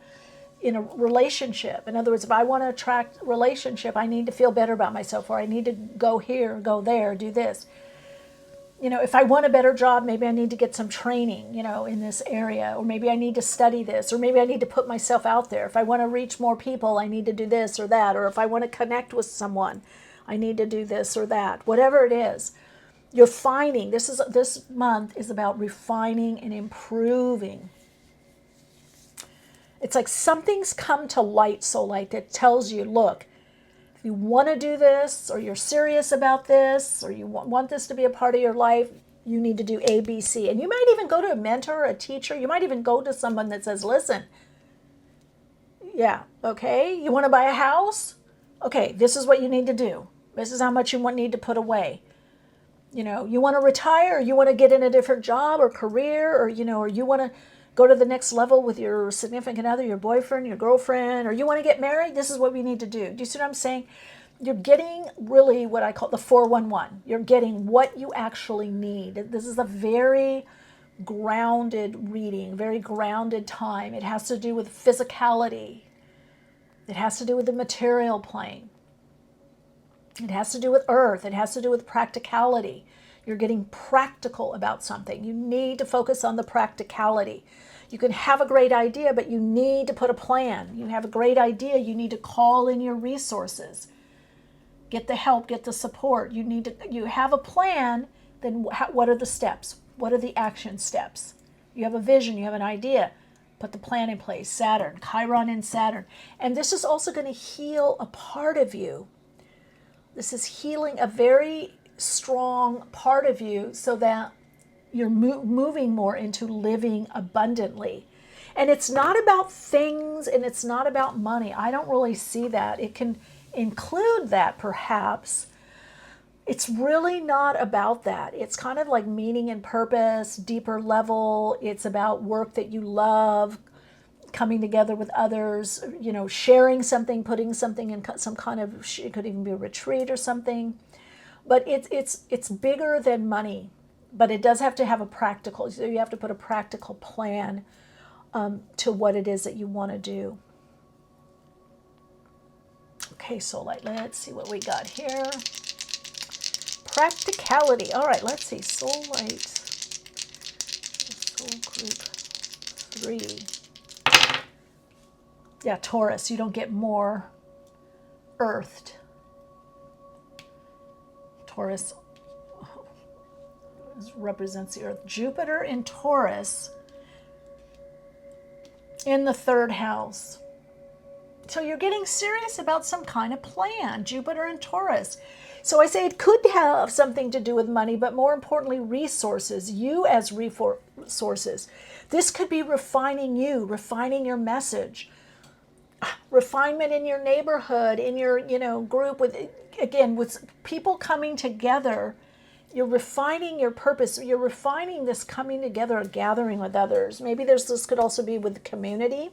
in a relationship. In other words, if I want to attract relationship, I need to feel better about myself, or I need to go here, go there, do this. If I want a better job, maybe I need to get some training, in this area, or maybe I need to study this, or maybe I need to put myself out there. If I want to reach more people, I need to do this or that, or if I want to connect with someone, I need to do this or that. Whatever it is, you're finding this month is about refining and improving. It's like something's come to light, soul light, that tells you, look, if you want to do this, or you're serious about this, or you want this to be a part of your life, you need to do A, B, C. And you might even go to a mentor, a teacher. You might even go to someone that says, listen, yeah, okay, you want to buy a house? Okay, this is what you need to do. This is how much you need to put away. You want to retire, or you want to get in a different job or career, or you want to go to the next level with your significant other, your boyfriend, your girlfriend, or you want to get married, this is what we need to do. Do you see what I'm saying? You're getting really what I call the 411. You're getting what you actually need. This is a very grounded reading, very grounded time. It has to do with physicality. It has to do with the material plane. It has to do with earth. It has to do with practicality. You're getting practical about something. You need to focus on the practicality. You can have a great idea, but you need to put a plan. You have a great idea, you need to call in your resources. Get the help, get the support. You have a plan, then what are the steps? What are the action steps? You have a vision, you have an idea. Put the plan in place. Saturn, Chiron in Saturn. And this is also going to heal a part of you. This is healing a very strong part of you, so that you're moving more into living abundantly. And it's not about things, and it's not about money. I don't really see that. It can include that perhaps. It's really not about that. It's kind of like meaning and purpose, deeper level. It's about work that you love, coming together with others, sharing something, putting something in some kind of, it could even be a retreat or something. But it's bigger than money. But it does have to have a practical, so you have to put a practical plan to what it is that you want to do. Okay, Soul Light, let's see what we got here. Practicality. All right, let's see. Soul Light. Soul Group 3. Yeah, Taurus, you don't get more earthed. Taurus represents the earth. Jupiter in Taurus in the third house. So you're getting serious about some kind of plan. Jupiter in Taurus. So I say it could have something to do with money, but more importantly, resources. You as resources. This could be refining you, refining your message. Refinement in your neighborhood, in your group, with people coming together. You're refining your purpose. You're refining this coming together, a gathering with others. Maybe this could also be with the community.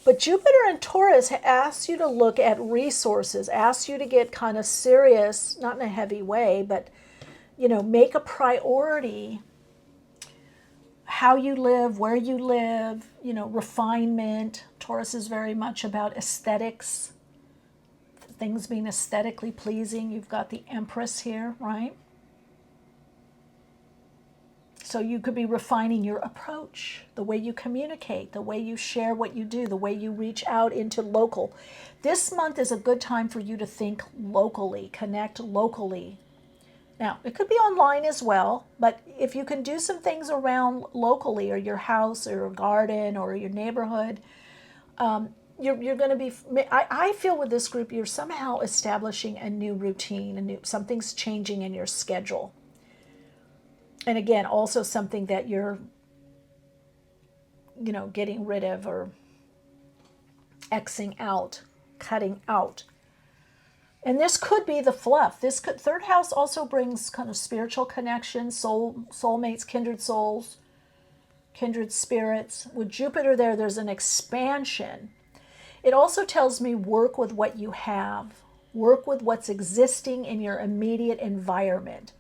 But Jupiter and Taurus asks you to look at resources, asks you to get kind of serious, not in a heavy way, but, make a priority how you live, where you live, refinement. Taurus is very much about aesthetics, things being aesthetically pleasing. You've got the Empress here, right? So you could be refining your approach, the way you communicate, the way you share what you do, the way you reach out into local. This month is a good time for you to think locally, connect locally. Now, it could be online as well, but if you can do some things around locally, or your house or your garden or your neighborhood, you're going to be, I feel with this group, you're somehow establishing a new routine, something's changing in your schedule. And again, also something that you're, getting rid of, or Xing out, cutting out. And this could be the fluff. This could, third house also brings kind of spiritual connections, soulmates, kindred souls, kindred spirits. With Jupiter there, there's an expansion. It also tells me work with what you have. Work with what's existing in your immediate environment.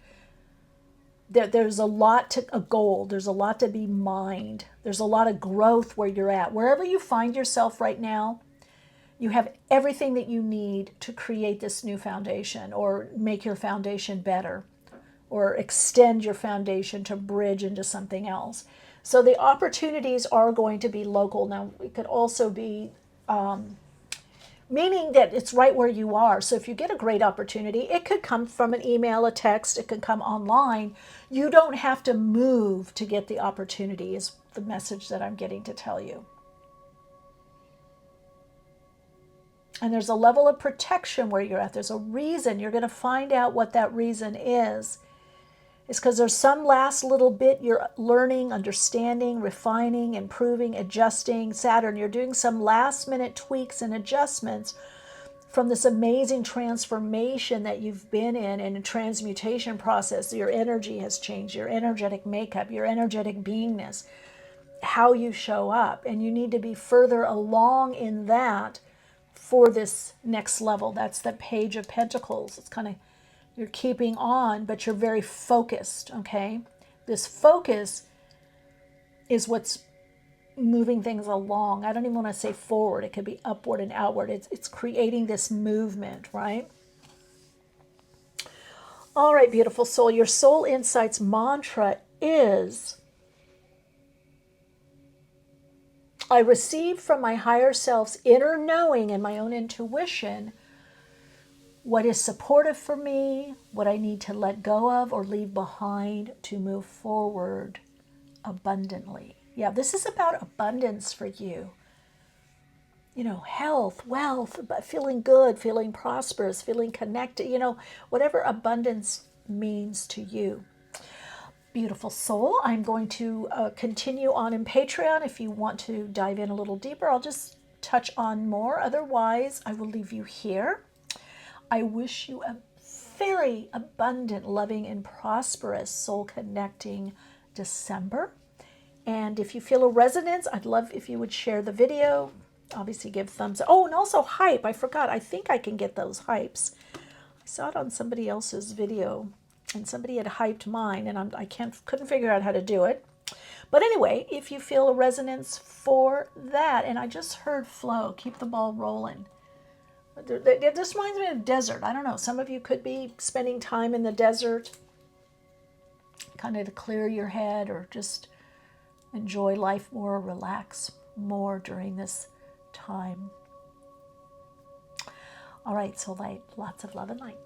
There's a lot to a goal. There's a lot to be mined. There's a lot of growth where you're at. Wherever you find yourself right now, you have everything that you need to create this new foundation or make your foundation better or extend your foundation to bridge into something else. So the opportunities are going to be local. Now, it could also be meaning that it's right where you are. So if you get a great opportunity, it could come from an email, a text, it could come online. You don't have to move to get the opportunity is the message that I'm getting to tell you. And there's a level of protection where you're at. There's a reason. You're going to find out what that reason is. It's because there's some last little bit you're learning, understanding, refining, improving, adjusting. Saturn, you're doing some last minute tweaks and adjustments from this amazing transformation that you've been in and a transmutation process. Your energy has changed, your energetic makeup, your energetic beingness, how you show up. And you need to be further along in that for this next level. That's the Page of Pentacles. It's kind of, you're keeping on, but you're very focused, okay? This focus is what's moving things along. I don't even want to say forward. It could be upward and outward. It's creating this movement, right? All right, beautiful soul. Your soul insights mantra is, I receive from my higher self's inner knowing and my own intuition what is supportive for me, what I need to let go of or leave behind to move forward abundantly. Yeah, this is about abundance for you. You know, health, wealth, but feeling good, feeling prosperous, feeling connected, you know, whatever abundance means to you. Beautiful soul. I'm going to continue on in Patreon. If you want to dive in a little deeper, I'll just touch on more. Otherwise, I will leave you here. I wish you a very abundant, loving, and prosperous soul-connecting December. And if you feel a resonance, I'd love if you would share the video. Obviously, give thumbs up. Oh, and also hype. I forgot. I think I can get those hypes. I saw it on somebody else's video. And somebody had hyped mine, and I couldn't figure out how to do it. But anyway, if you feel a resonance for that, and I just heard flow, keep the ball rolling. It just reminds me of desert. I don't know. Some of you could be spending time in the desert, kind of to clear your head or just enjoy life more, relax more during this time. All right, soul light, lots of love and light.